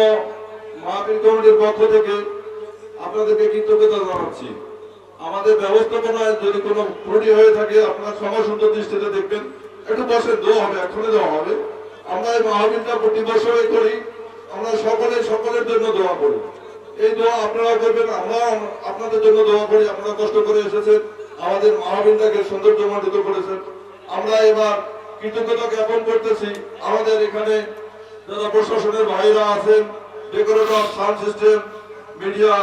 মাহফিল কমিটির পক্ষ থেকে আপনাদেরকে কৃতজ্ঞতা জানাচ্ছি। আমাদের ব্যবস্থাপনায় যদি কোনো ত্রুটি হয়ে থাকে আপনারা ক্ষমা সুন্দর দৃষ্টিতে দেখবেন। একটু বসে দোয়া হবে, এখনই দেওয়া হবে। আমরা এই মাহফিলটা প্রতি বছরই করি, আমরা সকলের জন্য দোয়া করি। এই দোয়া আপনারা করবেন, আমরা আপনাদের জন্য দোয়া করি। আপনারা কষ্ট করে এসেছেন, আমাদের মাহফিলটাকে সৌন্দর্যমণ্ডিত করেছেন। আমরা এবার কৃতজ্ঞতা জ্ঞাপন করতেছি আমাদের এখানে যারা প্রশাসনের ভাইরা আছেন, ডেকোরেটর, সাউন্ড সিস্টেম, মিডিয়া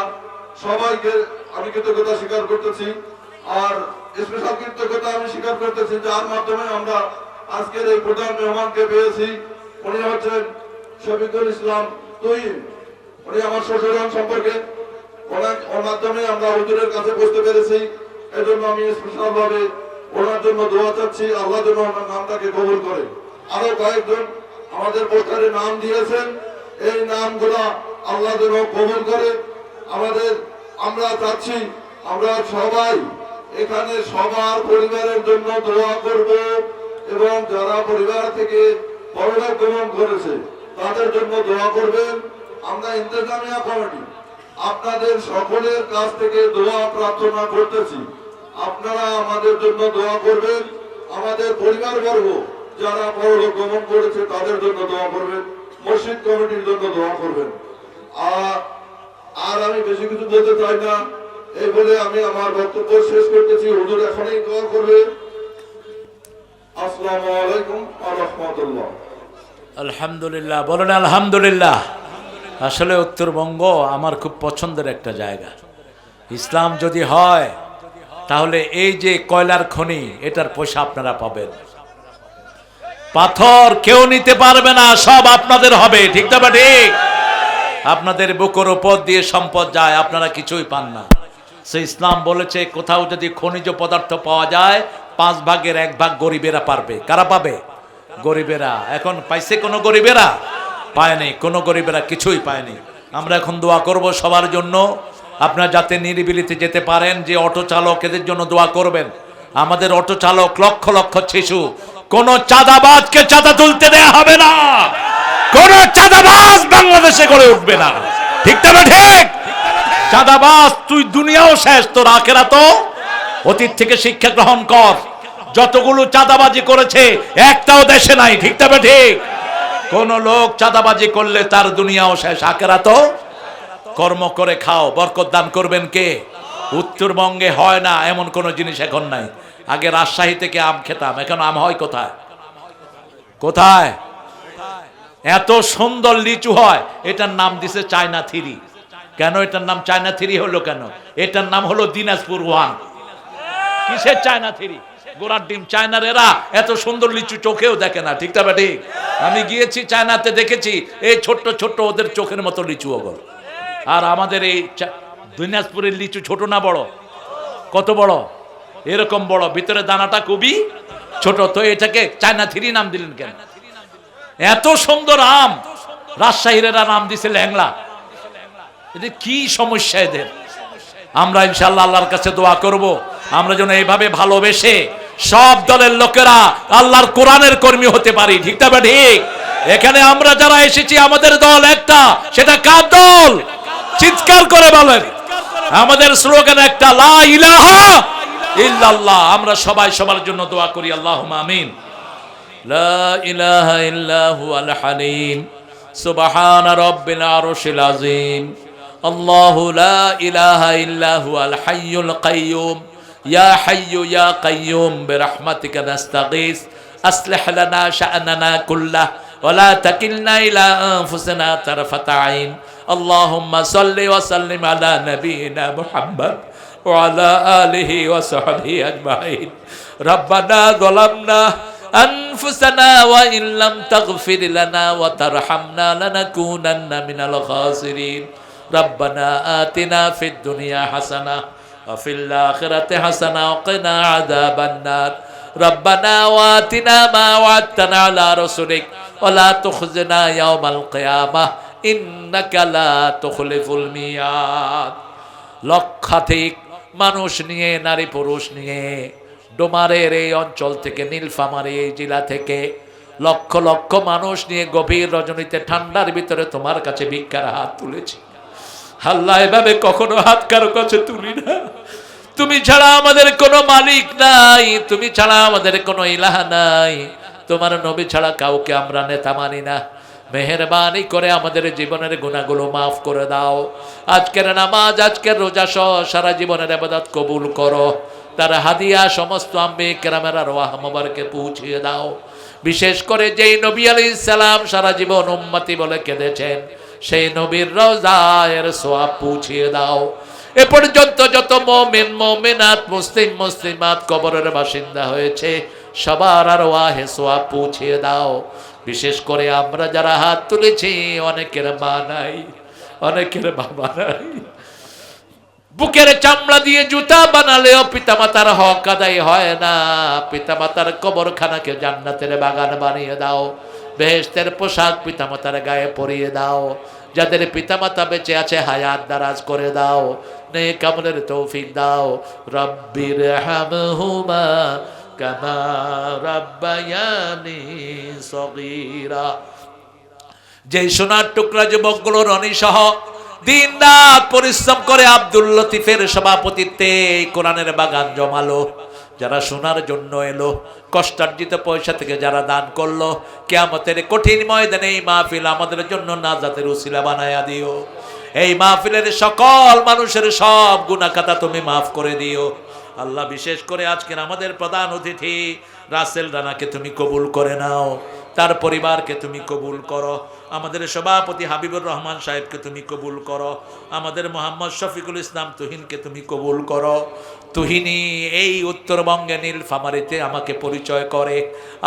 সবাইকে আমি কৃতজ্ঞতা স্বীকার করতেছি। আর স্পেশাল কৃতজ্ঞতা আমি স্বীকার করতেছি যার মাধ্যমে আমরা আজকের এই প্রধান মেহমানকে পেয়েছি। উনি হচ্ছেন শফিকুল ইসলাম তুহিন। উনি আমার শ্বশুর সম্পর্কে, ওর মাধ্যমে আমরা হুজুরের কাছে বসতে পেরেছি। এই জন্য আমি স্পেশাল ভাবে ওনার জন্য দোয়া চাচ্ছি, আল্লাহ যেন ওনার নামটাকে কবুল করে। আরো কয়েকজন আমাদের পোস্টারে নাম দিয়েছেন, এই নামগুলা আল্লাহ যেন কবুল করে। আমরা চাচ্ছি আমরা সবাই এখানে সবার পরিবারের জন্য দোয়া করব এবং যারা পরিবার থেকে পরলোক গমন করেছে তাদের জন্য দোয়া করবেন। আমরা ইন্তেজামিয়া কমিটি আপনাদের সকলের কাছ থেকে দোয়া প্রার্থনা করতেছি, আপনারা আমাদের জন্য দোয়া করবেন। আমাদের পরিবারবর্গ যারা পরলোক গমন করেছে তাদের জন্য দোয়া করবেন, মসজিদ কমিটির জন্য দোয়া করবেন। আর আমি বেশি কিছু বলতে চাই না, এই বলে আমি আমার বক্তব্য শেষ করতেছি। হুজুর এখনই দোয়া করবে। আসসালামু আলাইকুম ওয়া রাহমাতুল্লাহ। আলহামদুলিল্লাহ, বলেন আলহামদুলিল্লাহ। আসলে উত্তরবঙ্গ আমার খুব পছন্দের একটা জায়গা। ইসলাম যদি হয় তাহলে এই যে কয়লার খনি, এটার পয়সা আপনারা পাবেন। পাথর কেউ নিতে পারবে না, সব আপনাদের হবে। ঠিক না ঠিক? আপনাদের বুকের উপর দিয়ে সম্পদ যায়, আপনারা কিছুই পান না। সে ইসলাম বলেছে কোথাও যদি খনিজ পদার্থ পাওয়া যায় 5 ভাগের 1 ভাগ গরিবেরা পারবে। কারা পাবে? গরিবেরা। এখন পাইছে কোনো গরিবেরা? পায়নি, কোনো গরিবেরা কিছুই পায়নি। আমরা এখন দোয়া করব সবার জন্য, আপনারা যাতে নিরিবিলিতে যেতে পারেন। যে অটো চালক, এদের জন্য দোয়া করবেন। আমাদের অটো চালক লক্ষ লক্ষ শিশু, কোন চাঁদাবাজকে চাঁদা তুলতে দেয়া হবে না, কোন চাঁদাবাজ বাংলাদেশে গড়ে উঠবে না। ঠিক না ঠিক? চাঁদাবাজ তুই দুনিয়াও শেষ, তোর আখিরাতও। অতীত থেকে শিক্ষা গ্রহণ কর। যতগুলো চাঁদাবাজি করেছে একটাও দেশে নাই। ঠিক না ঠিক? কোন লোক চাঁদাবাজি করলে তার দুনিয়াও শেষ, আখিরাতও। কর্ম করে খাও, বরকত দান করবেন কে? উত্তরবঙ্গে হয় না এমন কোন জিনিস এখন নাই। আগে রাজশাহী থেকে আম খেতাম, এখন আম হয় কোথায়? কোথায়? এত সুন্দর লিচু হয়, এটার নাম দিছে চায়না থ্রি। কেন এটার নাম চায়না থ্রি হলো কেন? এটার নাম হলো দিনাজপুর 1। কিসের চায়না থ্রি? গোড়ার ডিম। চায়নার এরা এত সুন্দর লিচু চোখেও দেখে না। ঠিক না ঠিক? আমি গিয়েছি চায়নাতে, দেখেছি এই ছোট্ট ছোট্ট ওদের চোখের মতো লিচু ওগর। আর আমাদের এই দিনাজপুরের লিচু ছোট না বড়? কত বড়? এরকম বড়, ভিতরে দানাটা খুবই ছোট। তো এটাকে চায়না থ্রি নাম দিলেন কেন? এত সুন্দর আম, রাজশাহীর এরা নাম দিছে ল্যাংলা। এটা কি সমস্যা এদের? আমরা ইনশাআল্লাহ আল্লাহর কাছে দোয়া করব, আমরা যেন এইভাবে ভালোবেসে সব দলের লোকেরা আল্লাহর কোরআনের কর্মী হতে পারি। ঠিক না ঠিক? এখানে আমরা যারা এসেছি আমাদের দল একটা, সেটা কার দল? চিৎকার করে বলেন। আমাদের স্লোগান একটা, লা ইলাহা ইল্লাল্লাহ। আমরা সবাই সবার জন্য দোয়া করি, আল্লাহুম্মা আমিন। লা ইলাহা ইল্লা হুয়াল হালিম সুবহান রাব্বিল আরশিল আযীম। আল্লাহু লা ইলাহা ইল্লা হুয়াল হাইয়ুল কাইয়্যুম ইয়া হাইয়্যু ইয়া কাইয়্যুম বিরহমাতিকা নাস্তাগীস আসলিহ লানা শা'নানা কুল্লাহ ওয়া লা তাকিলনা ইলা আনফুসিনা তারফাতা আইন। আল্লাহুম্মা সাল্লি ওয়া সাল্লিম আলা নাবিয়িনা মুহাম্মদ ওয়া আলা আলিহি ওয়া সাহবিহি আজমাইন। রব্বানা যালামনা أنفسنا وإن لم تغفر لنا وترحمنا لنكونن من الخاسرين. ربنا آتنا في الدنيا حسنة وفي الآخرة حسنة وقنا عذاب النار. ربنا وآتنا ما وعدتنا على رسلك ولا تخزنا يوم القيامة إنك لا تخلف الميعاد. লক্ষাধিক মানুষ নিয়ে, নারী পুরুষ নিয়ে ডোমারের এই অঞ্চল থেকে, নীলফামারী এই জেলা থেকে লক্ষ লক্ষ মানুষ নিয়ে গভীর রজনীতে ঠান্ডার ভিতরে তোমার কাছে ভিক্ষার হাত তুলেছি। আল্লাহ, এভাবে কখনো হাত কারো কাছে তুলি না। তুমি ছাড়া আমাদের কোনো মালিক নাই, তুমি ছাড়া আমাদের কোনো ইলাহ নাই, তোমার নবী ছাড়া কাউকে আমরা নেতা মানি না। মেহেরবানি করে আমাদের জীবনের গুনাহগুলো মাফ করে দাও। আজকের নামাজ, আজকের রোজা সহ সারা জীবনের ইবাদত কবুল করো। তার হাদিয়া সমস্ত আম্বে কেরামের আরওয়াহ মোবারকে পৌঁছিয়ে দাও। বিশেষ করে যেই নবী আলাইহিস সালাম সারা জীবন উম্মতি বলে কেঁদেছেন, সেই নবীর রওজায়ের সওয়াব পৌঁছিয়ে দাও। এ পর্যন্ত যত মুমিন মুমিনাত মুসলিম মুসলিমাত কবরের বাসিন্দা হয়েছে সবার আরওয়াহে সওয়াব পৌঁছিয়ে দাও। বিশেষ করে আমরা যারা হাত তুলেছি অনেকের মা নাই, অনেকের বাবা নাই, বুকের চামড়া দিয়ে জুতা বানালেও পিতামাতার হক আদায় হয় না। পিতামাতার কবরখানাকে জান্নাতের বাগান বানিয়ে দাও, বেহেশতের পোশাক পিতামাতার গায়ে পরিয়ে দাও। যাদের পিতামাতা বেঁচে আছে হায়াত দারাজ করে দাও, নেক আমলের তৌফিক দাও। রব্বির হামহুমা কামা রাব্বায়ানি সগীরা। যেই সোনার টুকরা যুবকগুলো রনি সহ দিন রাত পরিশ্রম করে আব্দুল লতিফের সভাপতিত্বে এই কোরআনের বাগান জমালো, যারা শোনার জন্য এলো, কষ্টার্জিত পয়সা থেকে যারা দান করলো, কিয়ামতের কঠিন ময়দানে এই মাহফিল আমাদের জন্য নাজাতের উসিলা বানায়া দিও। এই মাহফিলের সকল মানুষের সব গুনাহ খাতা তুমি মাফ করে দিও আল্লাহ। বিশেষ করে আজকের আমাদের প্রধান অতিথি রাসেল রানাকে তুমি কবুল করে নাও, তার পরিবারকে তুমি কবুল করো। আমাদের সভাপতি হাবিবুর রহমান সাহেবকে তুমি কবুল করো। আমাদের মোহাম্মদ শফিকুল ইসলাম তুহিনকে তুমি কবুল করো। তুহিনী এই উত্তরবঙ্গে নীলফামারীতে আমাকে পরিচয় করে।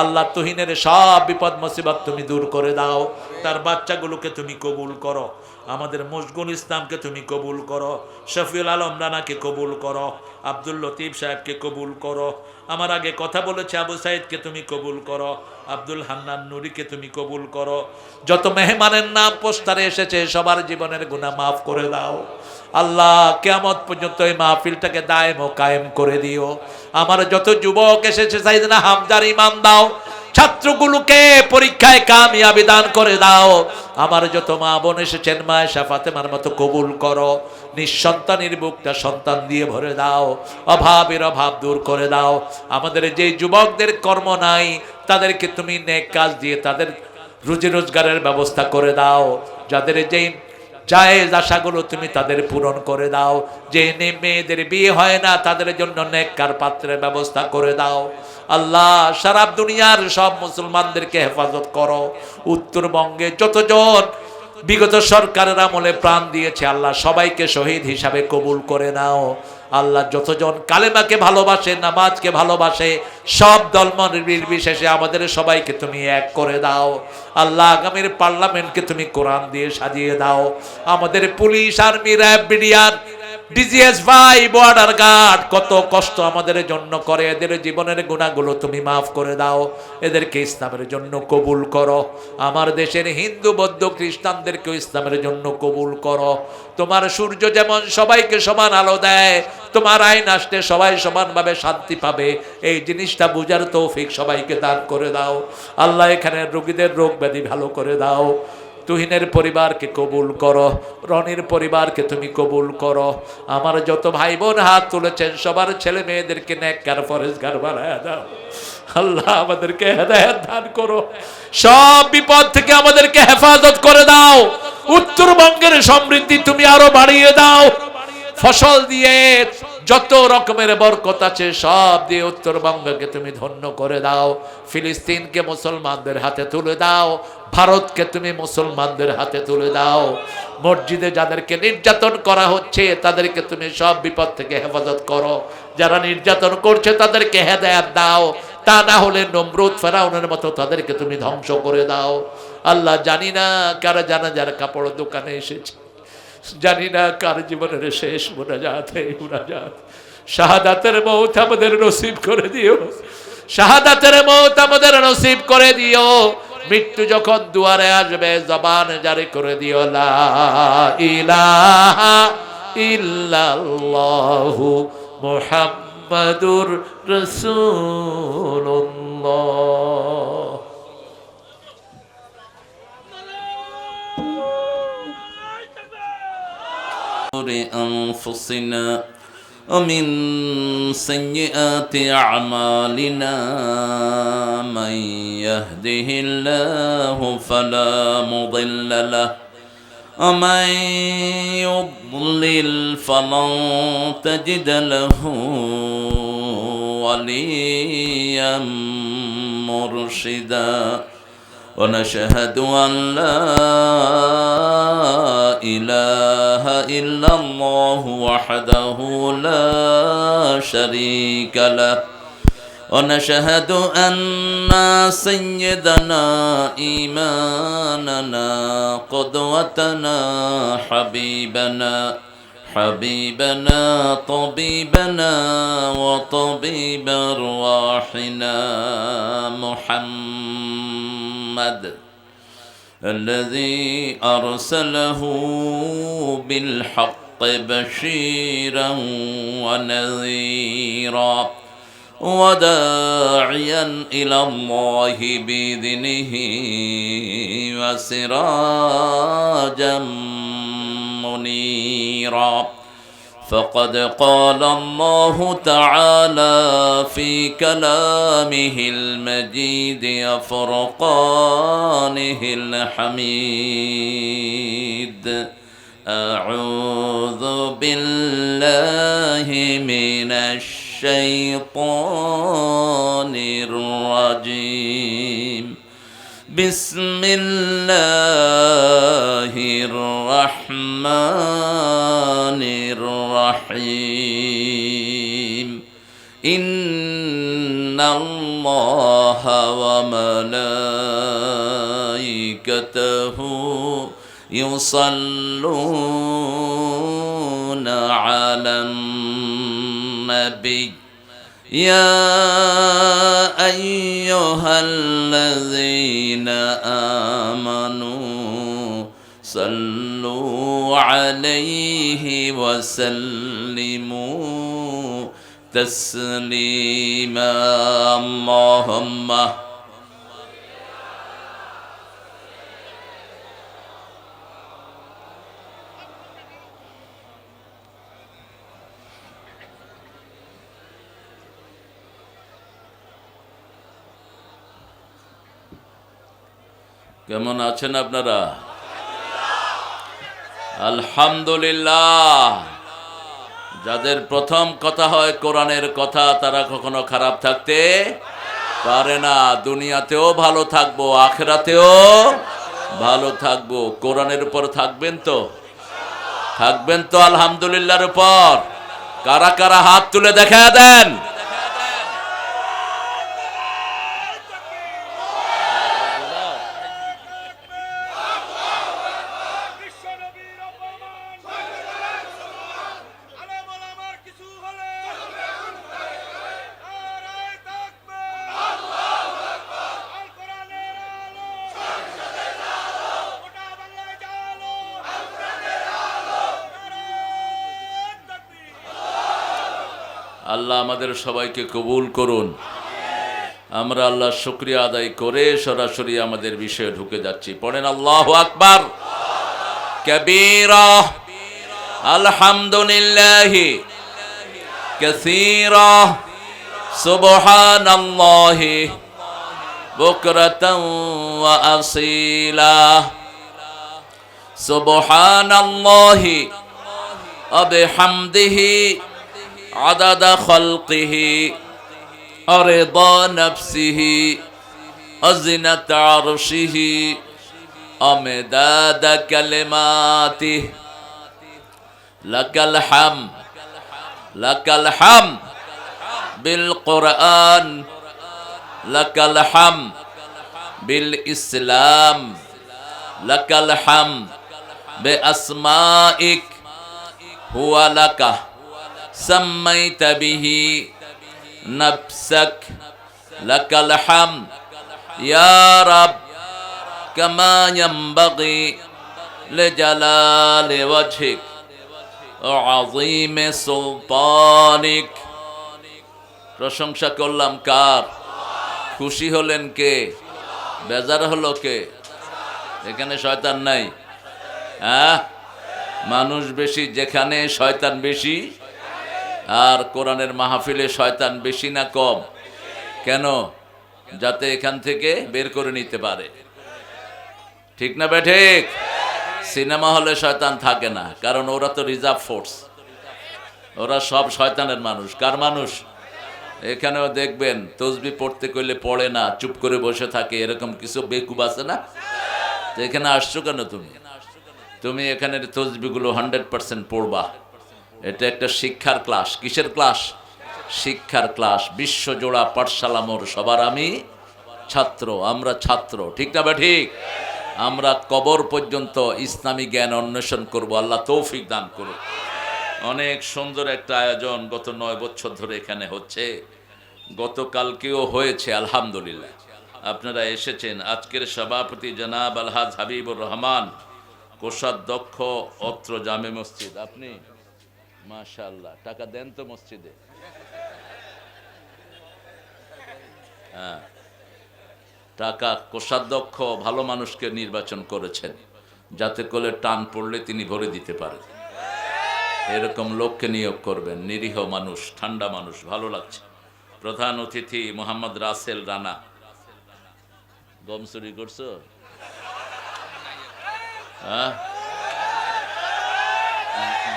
আল্লাহ তুহিনের সব বিপদ মুসিবত তুমি দূর করে দাও, তার বাচ্চাগুলোকে তুমি কবুল করো। আমাদের মুশগুল ইসলামকে তুমি কবুল করো, শফিউল আলম রানাকে কবুল করো, আব্দুল লতিফ সাহেবকে কবুল করো। আমার আগে কথা বলেছে আবু সাইদকে তুমি কবুল করো, আব্দুল হান্নান নুরিকে তুমি কবুল করো। যত মেহমানের নাম পোস্টারে এসেছে সবার জীবনের গুনাহ মাফ করে দাও আল্লাহ। কিয়ামত পর্যন্ত এই মাহফিলটাকে দায়েম ও কায়েম করে দিও। আমার যত যুবক এসেছে সাইয়েদনা হামজার ঈমান দাও, ছাত্রগুলোকে পরীক্ষায় কামিয়াবি দান করে দাও। আমার যত মা বোন এসেছেন মায়েশা ফাতেমার মতো কবুল করো। নিঃসন্তানের বুকটা সন্তান দিয়ে ভরে দাও, অভাবের অভাব দূর করে দাও। আমাদের যে যুবকদের কর্ম নাই তাদেরকে তুমি নেক কাজ দিয়ে তাদের রুজি রোজগারের ব্যবস্থা করে দাও। যাদের যেই জায়েজ আশাগুলো তুমি তাদের পূরণ করে দাও। যে মেয়েদের বিয়ে হয় না তাদের জন্য নেককার পাত্রের ব্যবস্থা করে দাও আল্লাহ। সারা দুনিয়ার সব মুসলমানদেরকে হেফাজত করো। উত্তরবঙ্গে যতজন বিগত সরকারের আমলে প্রাণ দিয়েছে আল্লাহ সবাইকে শহীদ হিসাবে কবুল করে নাও আল্লাহ। যতজন কালেমাকে ভালোবাসে, নামাজকে ভালোবাসে, সব ধর্ম নির্বিশেষে আমাদের সবাইকে তুমি এক করে দাও আল্লাহ। আগামীর পার্লামেন্টকে তুমি কোরআন দিয়ে সাজিয়ে দাও। আমাদের police, army, RAB, BDR, DGS ভাই, বর্ডার গার্ড কত কষ্ট আমাদের জন্য করে, এদের জীবনের গুনাহগুলো তুমি মাফ করে দাও। এদেরকে ইসলামের জন্য কবুল করো। আমার দেশের হিন্দু, বৌদ্ধ, খ্রিস্টানদেরকেও ইসলামের জন্য কবুল করো। তোমার সূর্য যেমন সবাইকে সমান আলো দেয়, তোমার আইন আসতে সবাই সমানভাবে শান্তি পাবে, এই জিনিসটা বুঝার তৌফিক সবাইকে দান করে দাও আল্লাহ। এখানে রোগীদের রোগ ব্যাধি ভালো করে দাও। তুহিনের পরিবারকে কবুল করো, রনির পরিবারকে তুমি কবুল করো। আমার যত ভাই বোন হাত তুলেছেন সবার ছেলে মেয়েদেরকে নেককার ফরেজগার বানায়া দাও আল্লাহ। আমাদেরকে হেদায়েত দান করো, সব বিপদ থেকে আমাদেরকে হেফাজত করে দাও। উত্তরবঙ্গের সমৃদ্ধি তুমি আরো বাড়িয়ে দাও। ফসল দিয়ে যত রকমের বরকত আছে সব দিয়ে উত্তরবঙ্গকে তুমি ধন্য করে দাও। ফিলিস্তিনকে মুসলমানদের হাতে তুলে দাও, ভারতকে তুমি মুসলমানদের হাতে তুলে দাও। মসজিদে যাদেরকে নির্যাতন করা হচ্ছে তাদেরকে তুমি সব বিপদ থেকে হেফাজত করো। যারা নির্যাতন করছে তাদেরকে হেদায়েত দাও, তা না হলে নমরুদ ফেরাউনের মতো তাদেরকে তুমি ধ্বংস করে দাও আল্লাহ। জানি না কারা জানাজার কাপড় দোকানে এসেছে, জানি না কার জীবনের শেষ মুনাজাত এই মুনাজাত। শাহাদাতের মওত আমাদের নসিব করে দিও, শাহাদাতের মওত আমাদের নসিব করে দিও। মৃত্যু যখন দুয়ারে আসবে জবান জারি করে দিও লা ইলাহা ইল্লাল্লাহু মুহাম্মাদুর রাসূলুল্লাহ। أنفسنا ومن سيئات أعمالنا من يهده الله فلا مضل له ومن يضلل فلن تجد له وليا مرشدا ونشهد أن لا إله إلا الله وحده لا شريك له ونشهد أن سيدنا إيماننا قدوتنا حبيبنا طبيبنا وطبيب أرواحنا محمد الذي أرسله بالحق بشيرا ونذيرا وداعيا إلى الله بإذنه وسراجا منيرا فقد قال الله تعالى في كلامه المجيد وفرقانه الحميد أعوذ بالله من الشيطان الرجيم بسم الله الرحمن الرحيم إن الله وملائكته يصلون على النبي يا أيها الذين آمنوا صلوا عليه وسلموا تسليما اللهم কেমন আছেন আপনারা? আলহামদুলিল্লাহ। যাদের প্রথম কথা হয় কোরআনের কথা তারা কখনো খারাপ থাকতে পারে না। দুনিয়াতেও ভালো থাকবো, আখিরাতেও ভালো থাকবো। কোরআনের উপর থাকবেন তো? থাকবেন তো আলহামদুলিল্লাহর উপর? কারা কারা হাত তুলে দেখা দেন? আল্লাহ আমাদের সবাইকে কবুল করুন। আমরা আল্লাহর শুকরিয়া আদায় করে সরাসরি আমাদের বিষয়ে ঢুকে যাচ্ছি। পড়েন আল্লাহু আকবার কাবীরা আলহামদুলিল্লাহি কাসীরা সুবহানাল্লাহি বুকরাতান ওয়া আসীলা সুবহানাল্লাহি ওয়া বিহামদিহি عدد خلقه ورضا نفسه وزنة عرشه ومداد كلماته لك الحمد لك الحمد بالقرآن لك الحمد بالإسلام لك الحمد بأسمائك هو لك سميت به نفسك لك الحمد يا رب كما ينبغي لجلال وجهك وعظيم سلطانك প্রশংসা করলাম কার? খুশি হলেন কে? বেজার হলো কে? এখানে শয়তান নাই? হ্যাঁ, মানুষ বেশি যেখানে শয়তান বেশি। আর কোরআনের মাহফিলে শয়তান বেশি না কম? কেন? যাতে এখান থেকে বের করে নিতে পারে। ঠিক না বেঠিক? সিনেমা হলে শয়তান থাকে না, কারণ ওরা তো রিজার্ভ ফোর্স। ওরা সব শয়তানের মানুষ। কার মানুষ? এখানেও দেখবেন তসবি পড়তে কইলে পড়ে না, চুপ করে বসে থাকে, এরকম কিছু বেকুব আছে না? তো এখানে আসছো কেন তুমি? তুমি এখানে তসবিগুলো 100% পড়বা। এটা একটা শিক্ষার ক্লাস। কিসের ক্লাস? শিক্ষার ক্লাস। বিশ্বজোড়া পাঠশালা মোর, সবার আমি ছাত্র, আমরা ছাত্র, ঠিক না? বা ঠিক? আমরা কবর পর্যন্ত ইসলামী জ্ঞান অন্বেষণ করব। আল্লাহ তৌফিক দান করুন। অনেক সুন্দর একটা আয়োজন গত 9 বছর ধরে এখানে হচ্ছে, গতকালকেও হয়েছে আলহামদুলিল্লাহ। আপনারা এসেছেন। আজকের সভাপতি জনাব আলহাজ হাবিবুর রহমান, কোষাধ্যক্ষ অত্র জামে মসজিদ। আপনি মাশাআল্লাহ টাকা দেন তো মসজিদে? হ্যাঁ, টাকা। কোষাধ্যক্ষ ভালো মানুষকে নির্বাচন করেছেন, যাতে করে টান পড়লে তিনি ভরে দিতে পারেন। এরকম লোককে নিয়োগ করবেন, নিরীহ মানুষ, ঠান্ডা মানুষ, ভালো লাগছে। প্রধান অতিথি মোহাম্মদ রাসেল রানা। গম চুরি করছো? হ্যাঁ,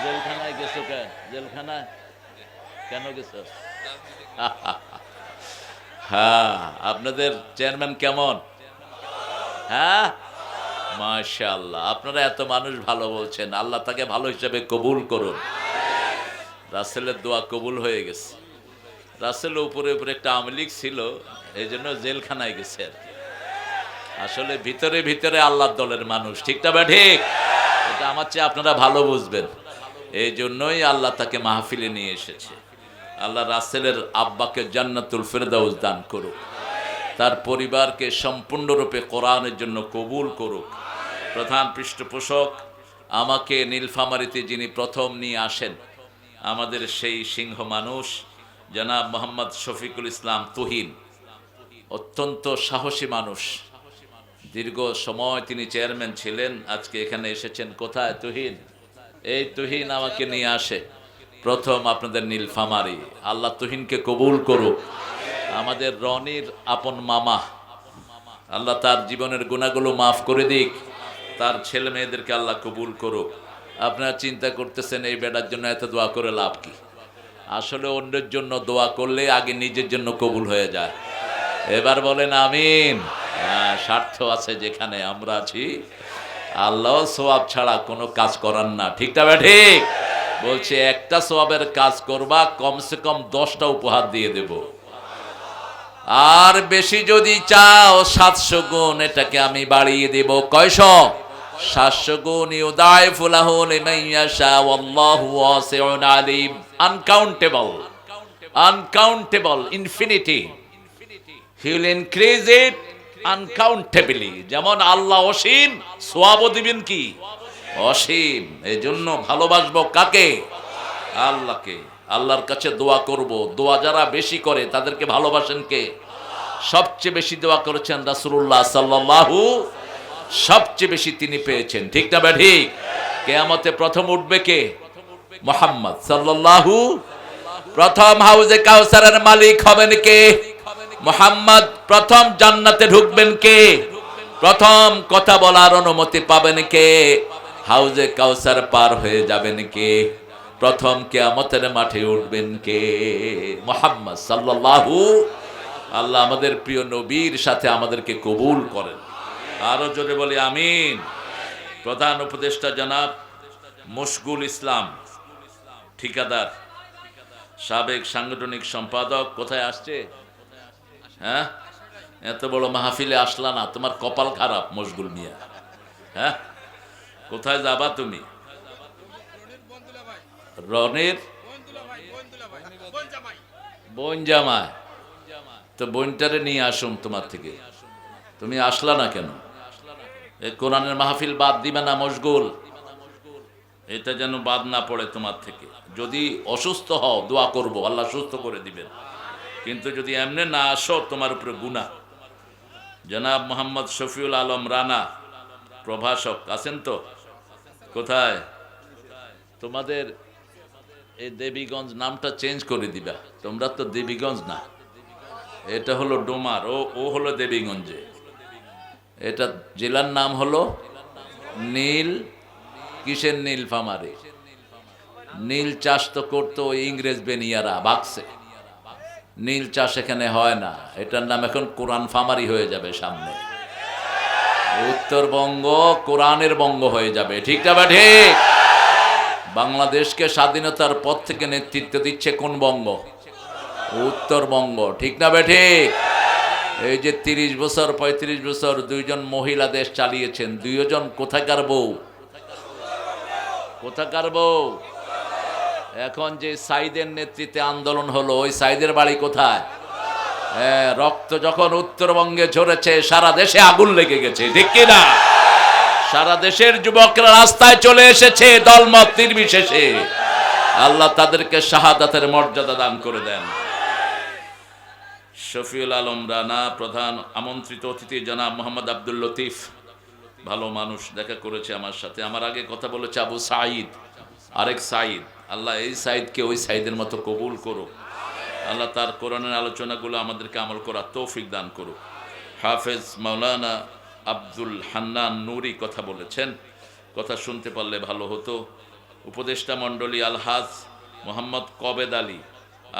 জেলখানায় গেছো কেন? জেলখানায় কেন গেছো? হ্যাঁ, আপনাদের চেয়ারম্যান কেমন? হ্যাঁ, মাশাআল্লাহ। আপনারা এত মানুষ ভালো বলছেন, আল্লাহ তাকে ভালো হিসেবে কবুল করুন। রাসেলের দোয়া কবুল হয়ে গেছে। রাসেল উপরে উপরে একটা আওয়ামী লীগ ছিল, এই জন্য জেলখানায় গেছে আর কি। আসলে ভিতরে ভিতরে আল্লাহর দলের মানুষ, ঠিক না? বা ঠিক? এটা আমার চেয়ে আপনারা ভালো বুঝবেন। এই জন্যই আল্লাহ তাকে মাহফিলে নিয়ে এসেছে। আল্লাহ রাসেলের আব্বাকে জান্নাতুল ফেরদাউস দান করুক, তার পরিবারকে সম্পূর্ণরূপে কোরআনের জন্য কবুল করুক। প্রধান পৃষ্ঠপোষক আমাকে নীলফামারীতে যিনি প্রথম নিয়ে আসেন, আমাদের সেই সিংহ মানুষ জনাব মোহাম্মদ শফিকুল ইসলাম তুহিন, অত্যন্ত সাহসী মানুষ। দীর্ঘ সময় তিনি চেয়ারম্যান ছিলেন, আজকে এখানে এসেছেন। কোথায় তুহিন? এই তুহিন আমাকে নিয়ে আসে প্রথম আপনাদের নীলফামারী। আল্লাহ তুহিনকে কবুল করুক। আমাদের রনির আপন মামা, আল্লাহ তার জীবনের গুনাহগুলো মাফ করে দিক, তার ছেলে মেয়েদেরকে আল্লাহ কবুল করুক। আপনারা চিন্তা করতেছেন এই বেটার জন্য এত দোয়া করে লাভ কি? আসলে অন্যের জন্য দোয়া করলে আগে নিজের জন্য কবুল হয়ে যায়। এবার বলেন আমিন। স্বার্থ আছে যেখানে আমরা আছি, আল্লাহ সোয়াব ছাড়া কোনো কাজ করার না, ঠিক না? ঠিক বলছে, একটা সোয়াবের কাজ করবা, কমসে কম 10টা উপহার দিয়ে দেব। আর বেশি যদি চাও 700 গুণ, এটাকে আমি বাড়িয়ে দেব। কয়শো? 700 গুণ। ইউদাইফু লাহু লিমান ইয়াশা ওয়াল্লাহু ওয়াসিউন আলিম। Uncountable, uncountable, infinity. He will increase it uncountably. যেমন আল্লাহ অসীম, সওয়াবও দিবেন কি অসীম। এই জন্য ভালোবাসবো কাকে? আল্লাহকে। আল্লাহর কাছে দোয়া করব। দোয়া যারা বেশি করে তাদেরকে ভালোবাসেন কে? সবচেয়ে বেশি দোয়া করেছেন রাসূলুল্লাহ সাল্লাল্লাহু, সবচেয়ে বেশি তিনি পেয়েছেন, ঠিক না? বা ঠিক? কিয়ামতে প্রথম উঠবে কে? মুহাম্মদ সাল্লাল্লাহু। প্রথম হাউজে কাউসারের মালিক হবেন কে? মুহাম্মদ। প্রথম জান্নাতে ঢুকবেন কে? প্রথম কথা বলার অনুমতি পাবেন কে? হাউজে কাউসার পার হয়ে যাবেন কে? প্রথম কিয়ামতের মাঠে উঠবেন কে? মুহাম্মদ সাল্লাল্লাহু। আল্লাহ আমাদের প্রিয় নবীর সাথে আমাদেরকে কবুল করেন। আরো জোরে বলি আমিন। প্রধান উপদেষ্টা জনাব মুশগুল ইসলাম ঠিকাদার, সাবেক সাংগঠনিক সম্পাদক, কোথায় আসছে? হ্যাঁ, এত বড় মাহফিলে আসলা না, তোমার কপাল খারাপ মুশগুল মিয়া। হ্যাঁ, কোথায় যাবা তুমি? রনির বোন জামাই। তো বোনটারে নিয়ে আসুন তোমার থেকে। তুমি আসলা না কেন? এই কোরআনের মাহফিল বাদ দিবে না মুশগুল, এটা যেন বাদ না পড়ে তোমার থেকে। যদি অসুস্থ হও দোয়া করব, আল্লাহ সুস্থ করে দিবেন। কিন্তু যদি এমনি না আসো, তোমার উপরে গুনাহ। জনাব মোহাম্মদ শফিউল আলম রানা, প্রভাষক, আছেন তো? কোথায়? তোমাদের এই দেবীগঞ্জ নামটা চেঞ্জ করে দিবা। তোমরা তো দেবীগঞ্জ না, এটা হলো ডোমার। ও হলো দেবীগঞ্জে। এটা জেলার নাম হলো নীল, কিসের নীলফামারী। নীল চাষ তো করতো ইংরেজ বেনিয়ারা, ভাগছে। নীল চাষ এখানে হয় না, এটার নাম এখন কোরআন ফামারি হয়ে যাবে সামনে। উত্তরবঙ্গ কোরআনের বঙ্গ হয়ে যাবে, ঠিক না বা ঠিক? বাংলাদেশকে স্বাধীনতার পর থেকে নেতৃত্ব দিচ্ছে কোন বঙ্গ? উত্তরবঙ্গ, ঠিক না বা ঠিক? এই যে 30 বছর 35 বছর দুইজন মহিলা দেশ চালিয়েছেন, দুইজন কোথাকার বউ? কোথাকার বউ? এখন যে সাইদের নেতৃত্বে আন্দোলন হলো, ওই সাইদের বাড়ি কোথায়? রক্ত যখন উত্তরবঙ্গে ঝরেছে সারা দেশে আগুন লেগে গেছে, ঠিক কিনা? সারা দেশের যুবকরা রাস্তায় চলে এসেছে দলমত নির্বিশেষে। আল্লাহ তাদেরকে শাহাদাতের মর্যাদা দান করে দেন। শফিউল আলম রানা প্রধান আমন্ত্রিত অতিথি জনাব মোহাম্মদ আব্দুল লতিফ, ভালো মানুষ, দেখা করেছে আমার সাথে। আমার আগে কথা বলেছে আবু সাঈদ, আরেক সাঈদ। আল্লাহ এই সাঈদকে ওই সাঈদের মতো কবুল করুক। আল্লাহ তার কোরআনের আলোচনাগুলো আমাদেরকে আমল করার তৌফিক দান করুক। হাফেজ মাওলানা আব্দুল হান্নান নুরি কথা বলেছেন, কথা শুনতে পারলে ভালো হতো। উপদেষ্টা মণ্ডলী আলহাজ মোহাম্মদ কবেদ আলী,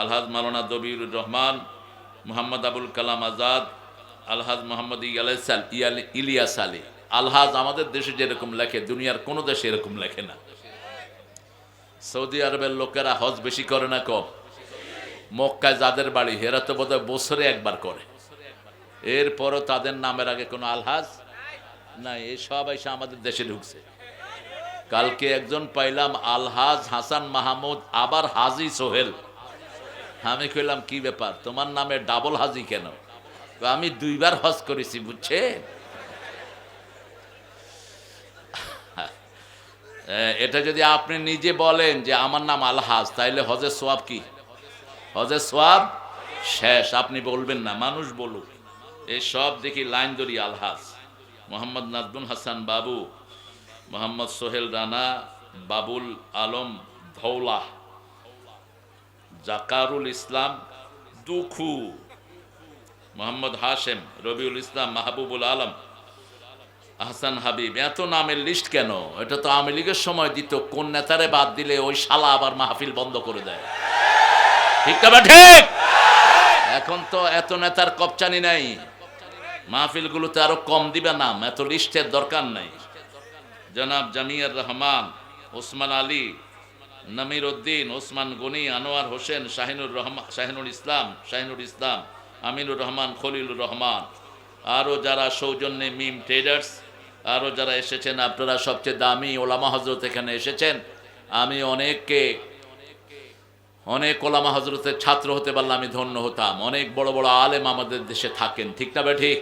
আলহাজ মাওলানা দবিউর রহমান, মোহাম্মদ আবুল কালাম আজাদ, আলহাজ মোহাম্মদ ইলিয়াস আলী। আলহাজ আমাদের দেশে যেরকম লেখে দুনিয়ার কোনো দেশে এরকম লেখে না। সৌদি আরবের লোকেরা হজ বেশি করে না কম? মক্কায় যাদের বাড়ি হেরা তো বোধহয় বছরে একবার করে, এরপরও তাদের নামের আগে কোনো আলহাজ নাই। এই সব এসে আমাদের দেশে ঢুকছে। কালকে একজন পাইলাম আলহাজ হাসান মাহমুদ, আবার হাজি সোহেল। আমি কইলাম কি ব্যাপার, তোমার নামে ডাবল হাজি কেন? আমি 2 বার হজ করেছি, বুঝছে? এটা যদি আপনি নিজে বলেন যে আমার নাম আলহাজ, তাইলে হজের সোয়াব কি? হজের সোয়াব শেষ। আপনি বলবেন না, মানুষ বলুক। এই সব দেখি লাইন ধরি আলহাজ। মোহাম্মদ নাজমুল হাসান বাবু, মোহাম্মদ সোহেল রানা, বাবুল আলম ধৌলা, জাকারুল ইসলাম দুখু, মোহাম্মদ হাশেম, রবিউল ইসলাম, মাহবুবুল আলম, আহসান হাবিব। এত নামের লিস্ট কেন? এটা তো আওয়ামী লীগের সময় দিত। কোন নেতারে বাদ দিলে ওই শালা আবার মাহফিল বন্ধ করে দেয়, ঠিক না ঠিক? এখন তো এত নেতার কপচানি নাই, মাহফিলগুলোতে আরো কম দিবে নাম, এত লিস্টের দরকার নাই। জনাব জামিয়ার রহমান, ওসমান আলী, নামির উদ্দিন, ওসমান গনি, আনোয়ার হোসেন, শাহিনুল ইসলাম, আমিনুর রহমান, খলিলুর রহমান, আরও যারা সৌজন্যে মিম ট্রেডার্স, আরও যারা এসেছেন, আপনারা সবচেয়ে দামি ওলামা হজরত এখানে এসেছেন। আমি অনেক ওলামা হজরতের ছাত্র হতে পারলে আমি ধন্য হতাম। অনেক বড় বড় আলেম আমাদের দেশে থাকেন, ঠিক না বে ঠিক?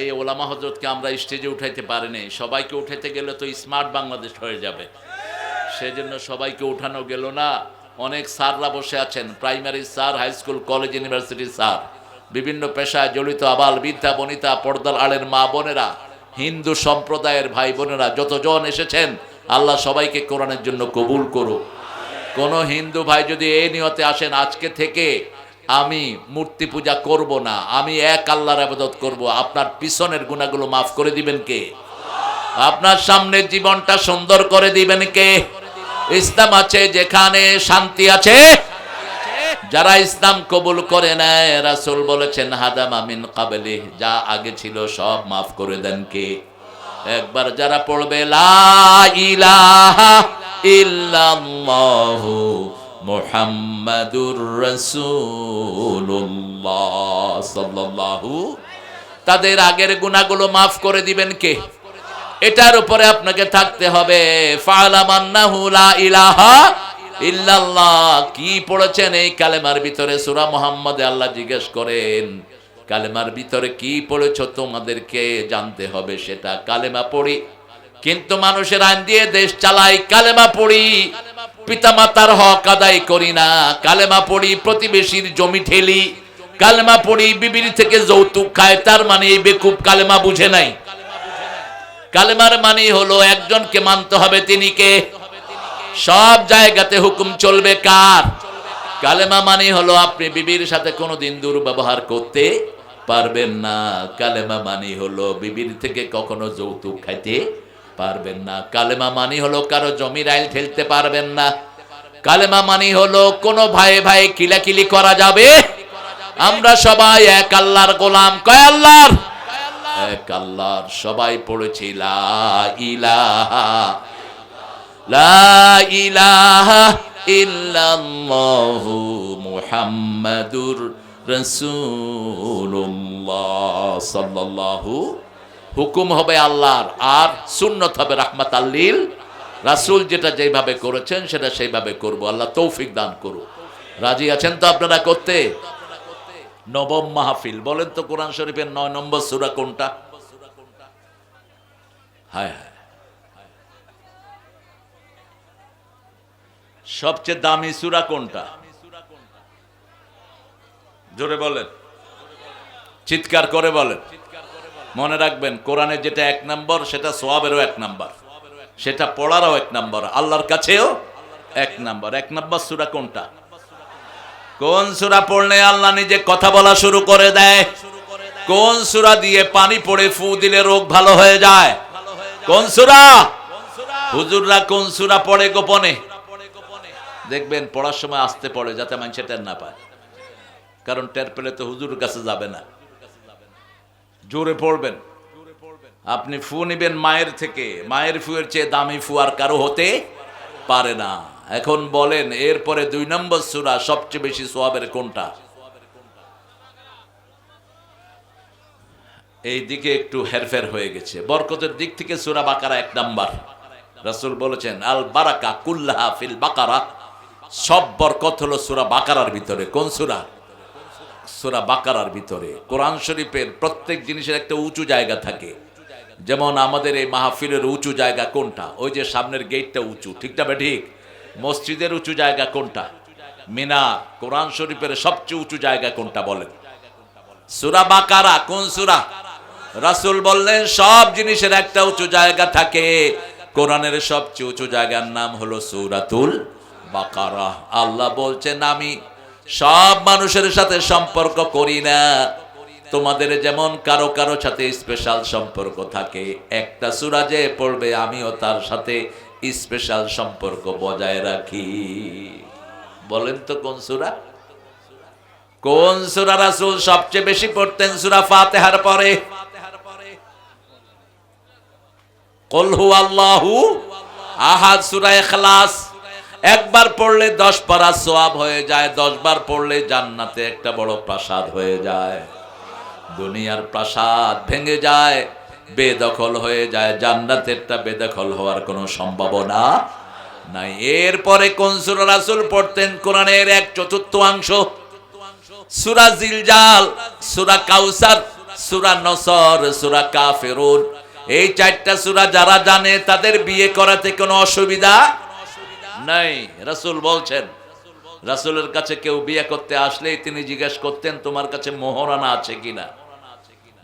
এই ওলামা হজরতকে আমরা স্টেজে উঠাইতে পারিনি। সবাইকে উঠাইতে গেলে তো স্মার্ট বাংলাদেশ হয়ে যাবে, সেজন্য সবাইকে উঠানো গেল না। অনেক স্যাররা বসে আছেন, primary sir, high school, college, ইউনিভার্সিটির স্যার, বিভিন্ন পেশায় জড়িত আবাল বৃদ্ধা বনিতা, পর্দার আড়ের মা বোনেরা, হিন্দু সম্প্রদায়ের ভাই বোনেরা যতজন এসেছেন, আল্লাহ সবাইকে কোরআনের জন্য কবুল করুক। কোন হিন্দু ভাই যদি এই নিয়তে আসেন, আজকে থেকে আমি মূর্তি পূজা করব না, আমি এক আল্লাহর ইবাদত করব, আপনার পিছনের গুনাহগুলো মাফ করে দিবেন কে? আপনার সামনে জীবনটা সুন্দর করে দিবেন কে? ইসলাম আছে যেখানে শান্তি আছে। যারা ইসলাম কবুল করে নেয়, রাসূল বলেছেন হাদামা মিন কাবলি, যা আগে ছিল সব মাফ করে দেন কে? একবার যারা পড়বে লা ইলাহা ইল্লাল্লাহু মুহাম্মাদুর রাসূলুল্লাহ সাল্লাল্লাহু, তাদের আগের গুনাহগুলো মাফ করে দিবেন কে? এটার উপরে আপনাকে থাকতে হবে। ফা'লাম আন্নাহু লা ইলাহা ইল্লাল্লাহ। কি পড়েছেন এই কালেমার ভিতরে? সূরা মুহাম্মদে আল্লাহ জিজ্ঞেস করেন, কালেমার ভিতরে কি পড়েছো? তোমাদেরকে জানতে হবে সেটা। কালেমা পড়ি, কিন্তু মানুষের আইন দিয়ে দেশ চালাই। কালেমা পড়ি, পিতামাতার হক আদায় করি না। কালেমা পড়ি, প্রতিবেশীর জমি ঠেলি। কালেমা পড়ি, বিবির থেকে যৌতুক খায়। তার মানে এই বেকুব কালেমা বুঝে নাই। কালেমার মানে হলো একজনকে মানতে হবে, তিনি কে? সব জায়গাতে হুকুম চলবে কার? কালেমা মানে হলো আপনি বিবির সাথে কোনোদিন দুর্ব্যবহার করতে পারবেন না। কালেমা মানে হলো বিবির থেকে কখনো যৌতুক খাইতে পারবেন না। কালেমা মানে হলো কারো জমির আইল ঠেলতে পারবেন না। কালেমা মানে হলো কোনো ভাই ভাই কিলাকিলি করা যাবে আমরা সবাই এক আল্লাহর গোলাম। কয় আল্লাহর? এক আল্লাহর। সবাই পড়েছি লা ইলাহা লা ইলাহা ইল্লাল্লাহু মুহাম্মাদুর রাসূলুল্লাহ সাল্লাল্লাহু। হুকুম হবে আল্লাহর, আর সুন্নত হবে রাহমাতাল লিল। রাসূল যেটা যেভাবে করেছেন সেটা সেইভাবে করব। আল্লাহ তৌফিক দান করুন। রাজি আছেন তো আপনারা করতে? নবম মাহফিল, বলেন তো কোরআন শরীফের 9 নম্বর সূরা কোনটা? হায় হায়, সবচেয়ে দামি সূরা কোনটা? জোরে বলেন, চিৎকার করে বলেন। মনে রাখবেন, কোরআনে যেটা 1 নম্বর সেটা সওয়াবেরও 1 নম্বর, সেটা পড়ারও 1 নম্বর, আল্লাহর কাছেও 1 নম্বর। 1 নম্বর সূরা কোনটা? কোন সূরা পড়লে আল্লাহ নিজে কথা বলা শুরু করে দেয়? কোন সূরা দিয়ে পানি পড়ে ফু দিলে রোগ ভালো হয়ে যায়? কোন সূরা? হুজুররা কোন সূরা পড়ে গোপনে? দেখবেন পড়ার সময় আস্তে পড়ে, যাতে মানুষ টের না পায়, কারণ টের পেলে তো হুজুরের কাছে যাবে না। জোরে পড়বেন। আপনি ফু নিবেন মায়ের থেকে, মায়ের ফুয়ের চেয়ে দামি ফু আর কারো হতে পারে না। এখন বলেন, এরপরে 2 নম্বর সূরা সবচেয়ে বেশি সওয়াবের কোনটা? এই দিকে একটু হেরফের হয়ে গেছে। বরকতের দিক থেকে সূরা বাকারা 1 নাম্বার। রাসূল বলেছেন আল বারাকা কুল্লাহা ফিল বাকারা, সব বরকত হলো সূরা বাকারার ভিতরে। কোন সূরা? সূরা বাকারার ভিতরে। কোরআন শরীফের প্রত্যেক জিনিসের একটা উঁচু জায়গা থাকে। যেমন আমাদের এই মাহফিলের উঁচু জায়গা কোনটা? ওই যে সামনের গেটটা উঁচু, ঠিক না ঠিক? মসজিদের উঁচু জায়গা কোনটা? মিনার। কোরআন শরীফের সবচেয়ে উঁচু জায়গা কোনটা বলেন? সূরা বাকারা। কোন সূরা? রাসূল বললেন সব জিনিসের একটা উঁচু জায়গা থাকে, কোরআনের সবচেয়ে উঁচু জায়গার নাম হলো সূরাতুল বাকারা। আল্লাহ বলছেন আমি সব মানুষের সাথে সম্পর্ক করি না, তোমাদের যেমন কারো কারো সাথে স্পেশাল সম্পর্ক থাকে, একটা সূরা যে পড়বে আমিও তার সাথে স্পেশাল সম্পর্ক বজায় রাখি। বলেন তো কোন সূরা? কোন সূরা রাসূল সবচেয়ে বেশি পড়তেন? সূরা ফাতিহার পরে কুল হুয়াল্লাহু আহাদ, সূরা ইখলাস একবার পড়লে 10 পারা সওয়াব হয়ে যায়, 10 বার পড়লে জান্নাতে একটা বড় প্রাসাদ হয়ে যায়। দুনিয়ার প্রাসাদ ভেঙে যায়, বেদখল হয়ে যায়, জান্নাতেরটা বেদখল হওয়ার কোনো সম্ভাবনা নাই। এরপরে কোন সূরা রাসূল পড়তেন? কোরআনের 1/4 সূরা জিলজাল, সূরা কাউসার, সূরা নসর, সূরা কাফিরুন। এই 4টা সূরা যারা জানে তাদের বিয়ে করাতে কোনো অসুবিধা নাই। রাসূল বলছেন, রাসূলের কাছে কেউ বিয়ে করতে আসলেই তিনি জিজ্ঞেস করতেন তোমার কাছে মোহরানা আছে কিনা?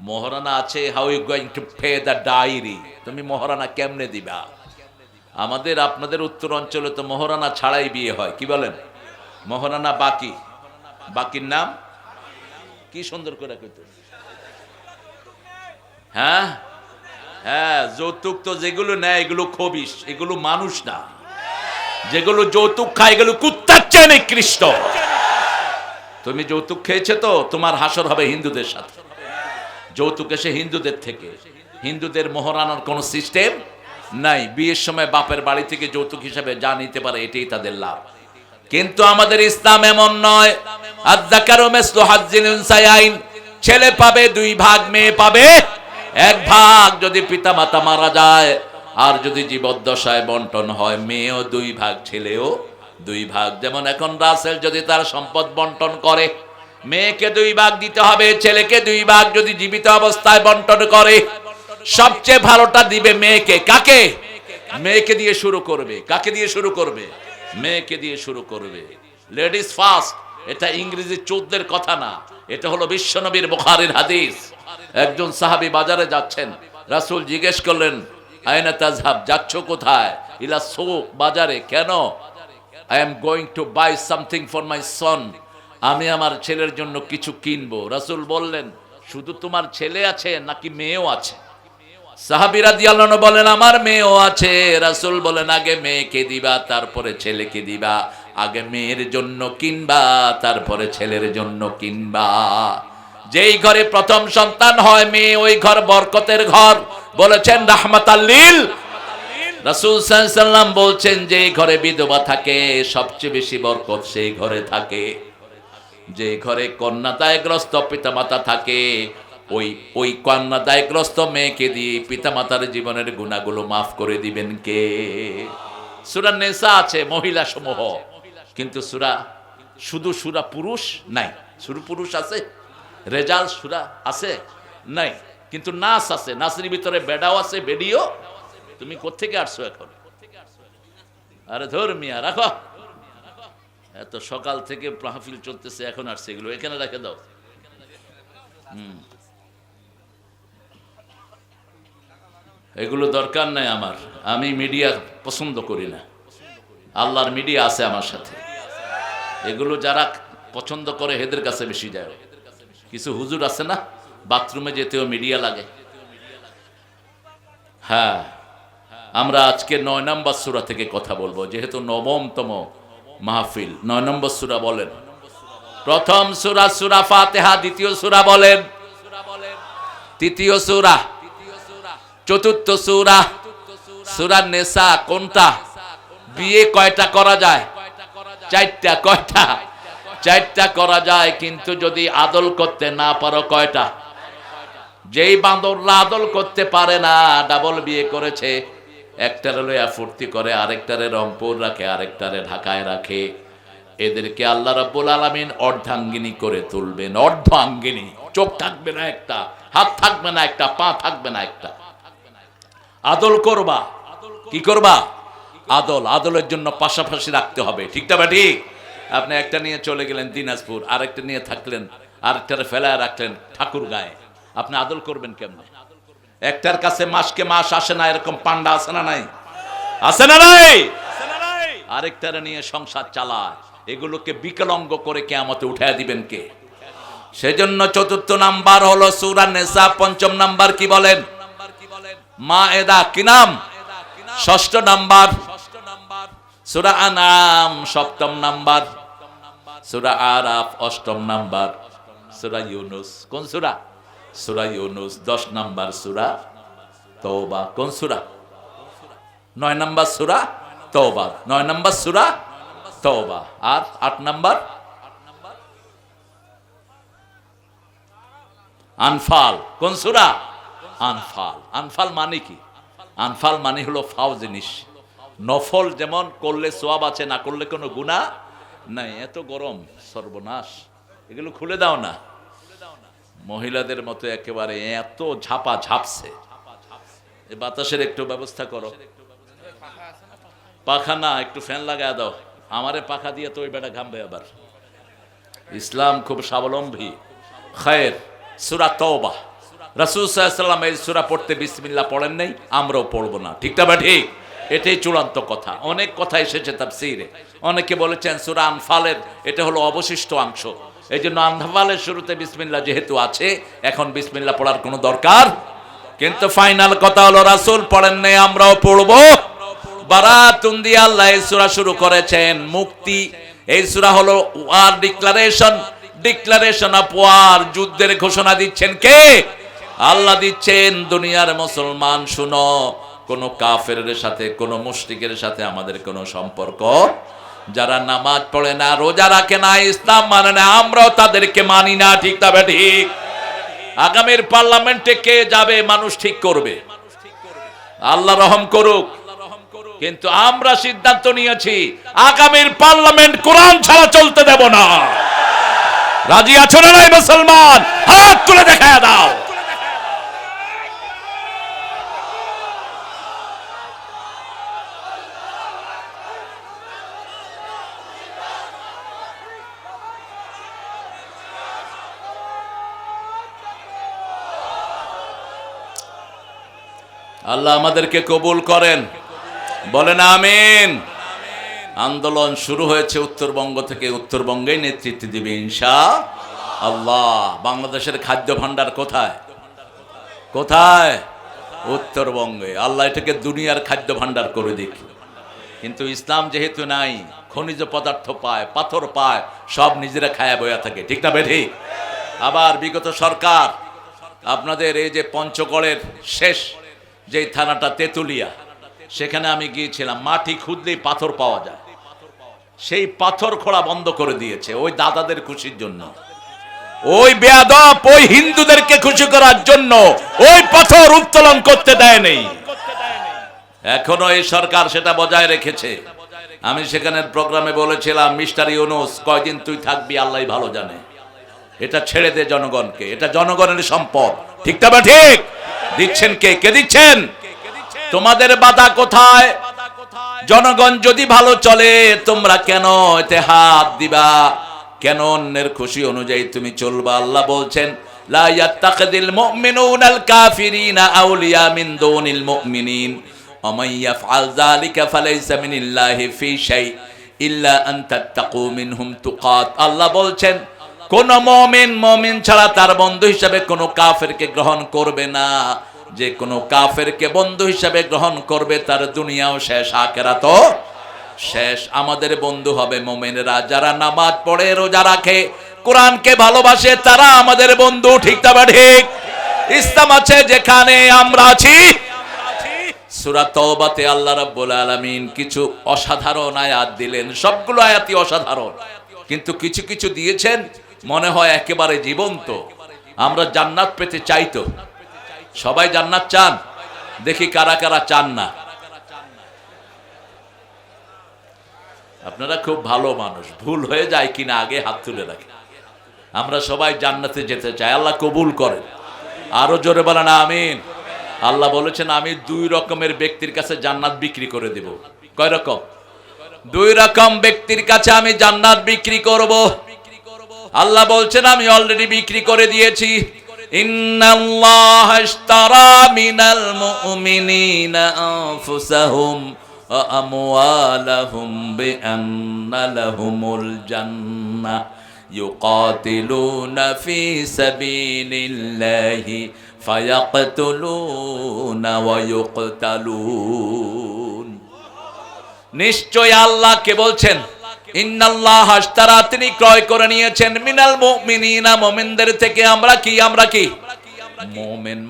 মোহরানা আছে, how you going to pay the dowry? তুমি মোহরানা কেমনে দিবা? আমাদের আপনাদের উত্তর অঞ্চলে তো মোহরানা ছাড়াই বিয়ে হয়, কি বলেন? মোহরানা বাকি, বাকির নাম কি সুন্দর করে কইতো। হ্যাঁ হ্যাঁ, যৌতুক তো যেগুলো নেয় এগুলো খবিশ, এগুলো মানুষ না। যেগুলো যৌতুক খায় এগুলো কুত্তার চেয়ে নিকৃষ্ট। তুমি যৌতুক খেয়েছে তো তোমার হাসর হবে হিন্দুদের সাথে। যৌতুক এসে হিন্দুদের থেকে। হিন্দুদের মোহরানার কোনো সিস্টেম নাই। বিয়ের সময় বাপের বাড়ি থেকে যৌতুক হিসাবে যা নিতে পারে এটাই তাদের লাভ। কিন্তু আমাদের ইসলাম এমন নয়। আয-যাকারু মিসলু হাজ্জিল উনসায়াইন, ছেলে পাবে 2 ভাগ, মেয়ে পাবে 1 ভাগ যদি পিতামাতা মারা যায়। আর যদি জীবদ্দশায় বন্টন হয়, মেয়েও 2 ভাগ, ছেলেও 2 ভাগ। যেমন এখন রাসেল যদি তার সম্পদ বন্টন করে, মেয়েকে 2 ভাগ দিতে হবে, ছেলেকে 2 ভাগ যদি জীবিত অবস্থায় বন্টন করে। সবচেয়ে ভালোটা দিবে মেয়েকে। কাকে? মেয়েকে দিয়ে শুরু করবে। কাকে দিয়ে শুরু করবে? মেয়েকে দিয়ে শুরু করবে। লেডিস ফার্স্ট, এটা ইংরেজি চোদ্দের কথা না, এটা হলো বিশ্বনবীর বুখারীর হাদিস। একজন সাহাবী বাজারে যাচ্ছেন, রাসূল জিজ্ঞেস করলেন আয়না তাজহাব, যাচ্ছ কোথায়? ইলা সুক, বাজারে। কেন? I am going to buy something for my son, আমি আমার ছেলের জন্য কিছু কিনবো। রাসূল বললেন শুধু তোমার ছেলে আছে নাকি মেয়েও আছে? সাহাবী রাদিয়াল্লাহু আনহু বলেন আমার মেয়েও আছে। রাসূল বলেন আগে মেয়েকে দিবা তারপরে ছেলেকে দিবা। আগে মেয়ের জন্য কিনবা, তারপরে ছেলের জন্য কিনবা। যেই ঘরে প্রথম সন্তান হয় মেয়ে, ওই ঘর বরকতের ঘর। বলেছেন রাহমাতাল লিল রাসূল সাল্লাল্লাহু আলাইহি সাল্লাম বলছেন, যে ঘরে বিধবা থাকে সবচেয়ে বেশি বরকত সেই ঘরে থাকে। যে ঘরে কন্যাদায়গ্রস্ত পিতামাতা থাকে, ওই কন্যাদায়গ্রস্ত মেয়েকে দিয়ে পিতামাতার জীবনের গুনাহগুলো মাফ করে দিবেন কে? সূরা নিসা আছে মহিলা সমূহ, কিন্তু শুধু সূরা পুরুষ নাই। শুধু পুরুষ আছে, রেজাল সূরা আছে নাই, কিন্তু নাস আছে। নাসের ভিতরে বেডাও আছে, বেডিও। তুমি কোত্থেকে আসছো এখন? আরে ধর মিয়া, রাখো। এত সকাল থেকে মাহফিল চলতেছে, এখন আসছে এগুলো, এখানে রেখে দাও। এগুলো দরকার নাই আমার। আমি মিডিয়া পছন্দ করি না। আল্লাহর মিডিয়া আছে আমার সাথে। এগুলো যারা পছন্দ করে এদের কাছে বেশি যায়। কিছু হুজুর আছে না, বাথরুমে যেতেও মিডিয়া লাগে। হ্যাঁ, আমরা আজকে 9 নম্বর সূরা থেকে কথা বলবো, যেহেতু 9তম মাহফিল। 9 নম্বর সূরা বলেন। প্রথম সূরা সূরা ফাতিহা, দ্বিতীয় সূরা বলেন, তৃতীয় সূরা, চতুর্থ সূরা সূরা নিসা। কোনটা? বিয়ে কয়টা করা যায়? 4টা। কয়টা? 4টা করা যায়, কিন্তু যদি আদল করতে না পারো কয়টা? যেই বান্দররা আদল করতে পারে না, ডাবল বিয়ে করেছে, একটারে লইয়া ফুর্তি করে, আরেকটারে রংপুর রাখে, আরেকটারে ঢাকায় রাখে, এদেরকে আল্লাহ রাব্বুল আলামিন অর্ধাঙ্গিনী করে তুলবেন। অর্ধাঙ্গিনী, চোখ থাকবে না একটা, হাত থাকবে না একটা, পা থাকবে না একটা। আদল করবা, কি করবা? আদল। আদলের জন্য পাশাপাশি রাখতে হবে, ঠিক না ঠিক? আপনি একটা নিয়ে চলে গেলেন দিনাজপুর, আরেকটা নিয়ে থাকলেন, আরেকটারে ফেলায় রাখলেন ঠাকুর গায়ে, আপনি আদল করবেন কেমনে? একটার কাছে মাসকে মাস আসে না, এরকম পান্ডা আছে না নাই? আছে না নাই? আরেকটারে নিয়ে সংসার চালায়, এগুলোকে বিকলাঙ্গ করে কিয়ামতে উঠায় দিবেন কে? সেজন্য 4র্থ নাম্বার হলো সূরা নিসা। 5ম নাম্বার কি বলেন? মায়েদা। কি নাম? 6ষ্ঠ নাম্বার সূরা আনাম। 7ম নাম্বার সূরা আরাফ। 8ম নাম্বার সূরা ইউনুস। কোন সূরা? সূরা ইউনুস। 10 নাম্বার সূরা তওবা। কোন সূরা? 9 নাম্বার সূরা তওবা। 9 নাম্বার সূরা তওবা। আর 8 নাম্বার আনফাল। কোন সূরা? আনফাল। আনফাল মানে কি? আনফাল মানে হলো ফাও জিনিস। নফল যেমন করলে সওয়াব আছে, না করলে কোনো গুনাহ নাই। এত গরম, সর্বনাশ। এগুলো খুলে দাও না। মহিলাদের মতো একেবারে এত ঝাপা ঝাপছে। এই বাতাসের একটু ব্যবস্থা করো। পাখা না, একটু ফ্যান লাগায় দাও। আমারে পাখা দিয়ে তো ওই বেটা ঘামবে আবার। ইসলাম খুব স্বাবলম্বী। খায়ের। সূরা তওবা। রাসূল সাল্লাল্লাহু আলাইহি ওয়াসাল্লাম এই সূরা পড়তে বিসমিল্লাহ পড়েন নাই, আমরাও পড়বো না, ঠিক না ঠিক? এটাই চূড়ান্ত কথা। অনেক কথা এসেছে তাফসীরে। অনেকে বলেছেন সূরা আনফালের এটা হলো অবশিষ্ট অংশ, এই জন্য আনফালের শুরুতে বিসমিল্লাহ যেহেতু আছে, এখন বিসমিল্লাহ পড়ার কোনো দরকার। কিন্তু ফাইনাল কথা হলো রাসূল পড়েন নাই, আমরাও পড়বো। বারাতুন দিয়ে আল্লাহ এই সূরা শুরু করেছেন। মুক্তি। এই সূরা হলো war declaration. Declaration of war. যুদ্ধের ঘোষণা দিচ্ছেন কে? আল্লাহ দিচ্ছেন। দুনিয়ার মুসলমান শুনো, কোন কাফেরের সাথে, কোন মুশরিকের সাথে আমাদের কোনো সম্পর্ক। যারা নামাজ পড়ে না, রোজা রাখে না, ইসলাম মানে না, আমরাও তাদেরকে মানি না, ঠিক তবে ঠিক। আগামীর পার্লামেন্টে কে যাবে মানুষ ঠিক করবে, আল্লাহ রহম করুক। কিন্তু আমরা সিদ্ধান্ত নিয়েছি আগামীর পার্লামেন্ট কোরআন ছাড়া চলতে দেব না। রাজি আছো না নাই মুসলমান? হাত তুলে দেখায় দাও। আল্লাহ আমাদেরকে কবুল করেন, বলেন আমিন। আন্দোলন শুরু হয়েছে উত্তরবঙ্গ থেকে, উত্তরবঙ্গেই নেতৃত্ব দিবে ইনশাআল্লাহ। বাংলাদেশের খাদ্য ভান্ডার কোথায়? কোথায়? উত্তরবঙ্গে। আল্লাহ এটাকে দুনিয়ার খাদ্য ভান্ডার করে দিক। কিন্তু ইসলাম যেহেতু নাই, খনিজ পদার্থ পায়, পাথর পায়, সব নিজেরা খায়া বয়া থাকে, ঠিক না বেঠিক? আবার বিগত সরকার আপনাদের এই যে পঞ্চগড়ের শেষ যেই থানাটা তেতুলিয়া, সেখানে আমি গিয়েছিলাম, মাটি খুঁজলেই পাথর পাওয়া যায়, সেই পাথর খোঁড়া বন্ধ করে দিয়েছে ওই দাদাদের খুশির জন্য। ওই বেয়াদব ওই হিন্দুদেরকে খুশি করার জন্য ওই পাথর উত্তোলন করতে দেয় নেই। এখনো এই সরকার সেটা বজায় রেখেছে। আমি সেখানের প্রোগ্রামে বলেছিলাম, মিস্টার ইউনূস কয়দিন তুই থাকবি আল্লাহ ভালো জানে, এটা ছেড়ে দে জনগণকে, এটা জনগণের সম্পদ, ঠিক না? ঠিক দিচ্ছেন কে? কে দিচ্ছেন? তোমাদের বাধা কোথায়? জনগণ যদি ভালো চলে তোমরা কেন এতে হাত দিবা? কেন অন্যের খুশি অনুযায়ী তুমি চলবা? আল্লাহ বলছেন, লা ইয়াত্তাখিদিল মুমিনুনাল কাফিরিনা আউলিয়া মিন দুনিল মুমিনিন ওয়া মান ইয়াফআল যালিকা ফালাইসা মিনাল্লাহি ফি শাই ইল্লা আন তাত্তাকু মিনহুম তুকাত। আল্লাহ বলছেন, কোন মুমিন ছাড়া তার বন্ধু হিসাবে কোন কাফেরকে গ্রহণ করবে না। যে কোন কাফেরকে বন্ধু হিসাবে গ্রহণ করবে তার দুনিয়াও শেষ, আখিরাতও শেষ। আমাদের বন্ধু হবে মুমিনেরা, যারা নামাজ পড়ে, রোজা রাখে, কোরআনকে ভালোবাসে, তারা আমাদের বন্ধু, ঠিক না ঠিক? ইসলাম আছে যেখানে আমরা আছি। সূরা তাওবাতে আল্লাহ রাব্বুল আলামিন কিছু অসাধারণ আয়াত দিলেন, সবগুলো আয়াতই অসাধারণ, কিন্তু কিছু কিছু দিয়েছেন মনে হয় একেবারে জীবন্ত। আমরা জান্নাত পেতে চাই তো? সবাই জান্নাত চান? দেখি কারা কারা চান না। আপনারা খুব ভালো মানুষ, ভুল হয়ে যায় কিনা আগে হাত তুলে রাখেন। আমরা সবাই জান্নাতে যেতে চাই, আল্লাহ কবুল করেন। আরো জোরে বলেন আমিন। আল্লাহ বলেছেন, আমি 2 রকমের ব্যক্তির কাছে জান্নাত বিক্রি করে দেব। কয় রকম? 2 রকম ব্যক্তির কাছে আমি জান্নাত বিক্রি করব। আল্লাহ বলছেন, আমি অলরেডি বিক্রি করে দিয়েছি। ইন্নাল্লাহা ইশতারা মিনাল মুমিনিনা আনফুসাহুম ওয়া আমওয়ালাহুম বিআন্না লাহুমুল জান্নাহ ইউকাতিলুনা ফি সাবিলিল্লাহি ফায়াকতুলুনা ওয়া ইউকতালুন। নিশ্চয় আল্লাহ কে বলছেন, ইন্নাল্লাহ আশতারা, তিনি ক্রয় করে নিয়েছেন, মিনাল মুমিনিনা, মুমিনদের থেকে। আমরা কি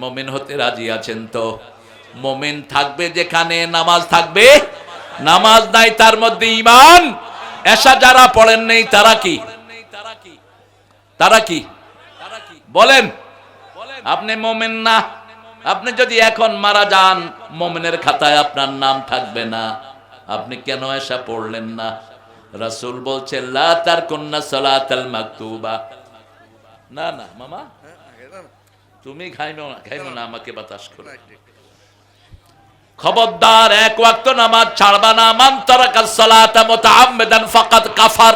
মুমিন হতে রাজি আছেন তো? মুমিন থাকবে যেখানে নামাজ থাকবে, নামাজ নাই তার মধ্যে ঈমান। এশা যারা পড়েন নেই তারা কি? বলেন, আপনি মুমিন না। আপনি যদি এখন মারা যান, মুমিনের খাতায় আপনার নাম থাকবে না। আপনি কেন এশা পড়লেন না? রাসূল বলছেন, লা তারকুন্না সালাতাল মাকতুবা। না না মামা, তুমি খাইনো না, আমাকে বাতাস করো। খবরদার, 1 ওয়াক্ত নামাজ ছাড়বা না। মান তারাকাস সালাতা মুতাআম্মিদান ফাকাদ কাফার।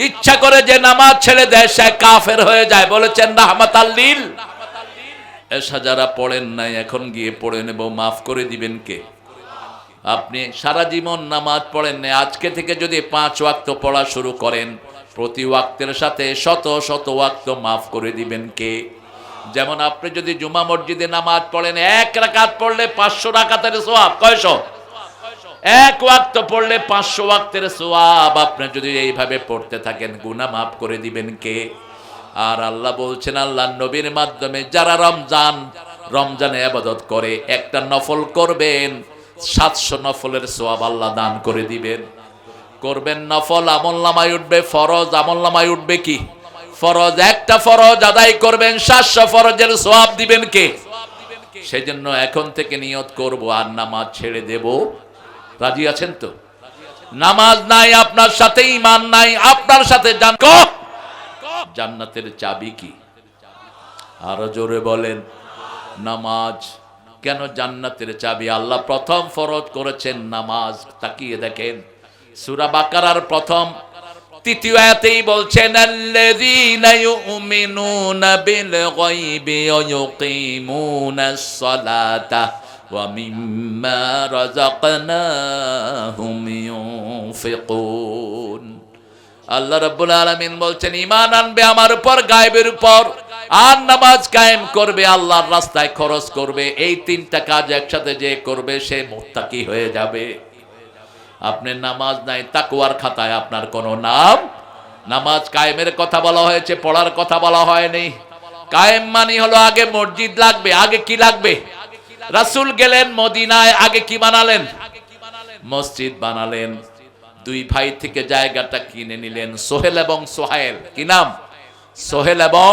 ইচ্ছা করে যে নামাজ ছেড়ে দেয় সে কাফের হয়ে যায়, বলেছেন রাহমাতাল লিল। এশা যারা পড়েন নাই এখন গিয়ে পড়ে নেব, মাফ করে দিবেন কে? আপনি সারা জীবন নামাজ পড়েন না, আজকে থেকে যদি 5 ওয়াক্ত পড়া শুরু করেন, প্রতি ওয়াক্তের সাথে শত শত ওয়াক্ত মাফ করে দিবেন কে? যেমন আপনি যদি জুমা মসজিদে নামাজ পড়েন, 1 রাকাত পড়লে 500 রাকাতের সওয়াব। কয়শো? 1 ওয়াক্ত পড়লে 500 ওয়াক্তের সওয়াব। আপনি যদি এইভাবে পড়তে থাকেন, গুনাহ মাফ করে দিবেন কে? আর আল্লাহ বলছেন, আল্লাহর নবীর মাধ্যমে যারা রমজানে ইবাদত করে, একটা নফল করবেন, 700 নফলের সওয়াব আল্লাহ দান করে দিবেন। করবেন নফল, আমলনামায় উঠবে ফরজ, আমলনামায় উঠবে কি? ফরজ। একটা ফরজ আদায় করবেন, 700 ফরজের সওয়াব দিবেন কে? সেজন্য এখন থেকে নিয়ত করব আর নামাজ ছেড়ে দেব। রাজি আছেন তো? নামাজ নাই আপনার সাথে, ঈমান নাই আপনার সাথে, জান্নাতের চাবি কি? আরো জোরে বলেন। নামাজ। কেন জান্নাতের চাবি? আল্লাহ প্রথম ফরজ করেছেন নামাজ। তাকিয়ে দেখেন সূরা বাকারার প্রথম 3 আয়াতেই বলছেন, আল্লাযীনা ইউমিনুনা বিল গায়বি ওয়া ইউকিমুনাস সালাতা ওয়া মিম্মা রাযাকনাহুম ইউনফিকুন। আল্লাহ রাব্বুল আলামিন বলছেন, ঈমান আনবে আমার উপর, গায়বের উপর, আর নামাজ কায়েম করবে, আল্লাহর রাস্তায় খরচ করবে। এই 3টা কাজ একসাথে যে করবে সে মুত্তাকি হয়ে যাবে। আপনার নামাজ নাই, তাকওয়ার খাতায় আপনার কোনো নাম। নামাজ কায়েমের কথা বলা হয়েছে, পড়ার কথা বলা হয়নি। কায়েম মানে হলো আগে মসজিদ লাগবে। আগে কি লাগবে? রাসূল গেলেন মদিনায়, আগে কি বানালেন? মসজিদ বানালেন। দুই ভাই থেকে জায়গাটা কিনে নিলেন, সোহেল এবং সোহাইল। কি নাম? সোহেল এবং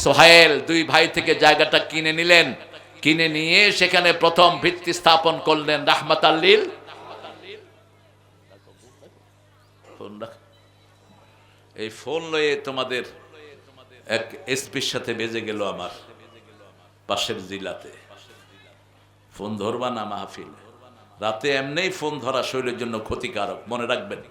সোহাইল দুই ভাই থেকে জায়গাটা কিনে নিলেন। কিনে নিয়ে সেখানে প্রথম ভিত্তি স্থাপন করলেন রাহমাতাল লিল। এই ফোন লয়ে তোমাদের এক এসপির সাথে বেজে গেল আমার পাশের জেলাতে। ফোন ধরবা না মাহফিল। রাতে এমনিই ফোন ধরা শরীরের জন্য ক্ষতিকারক, মনে রাখবেন।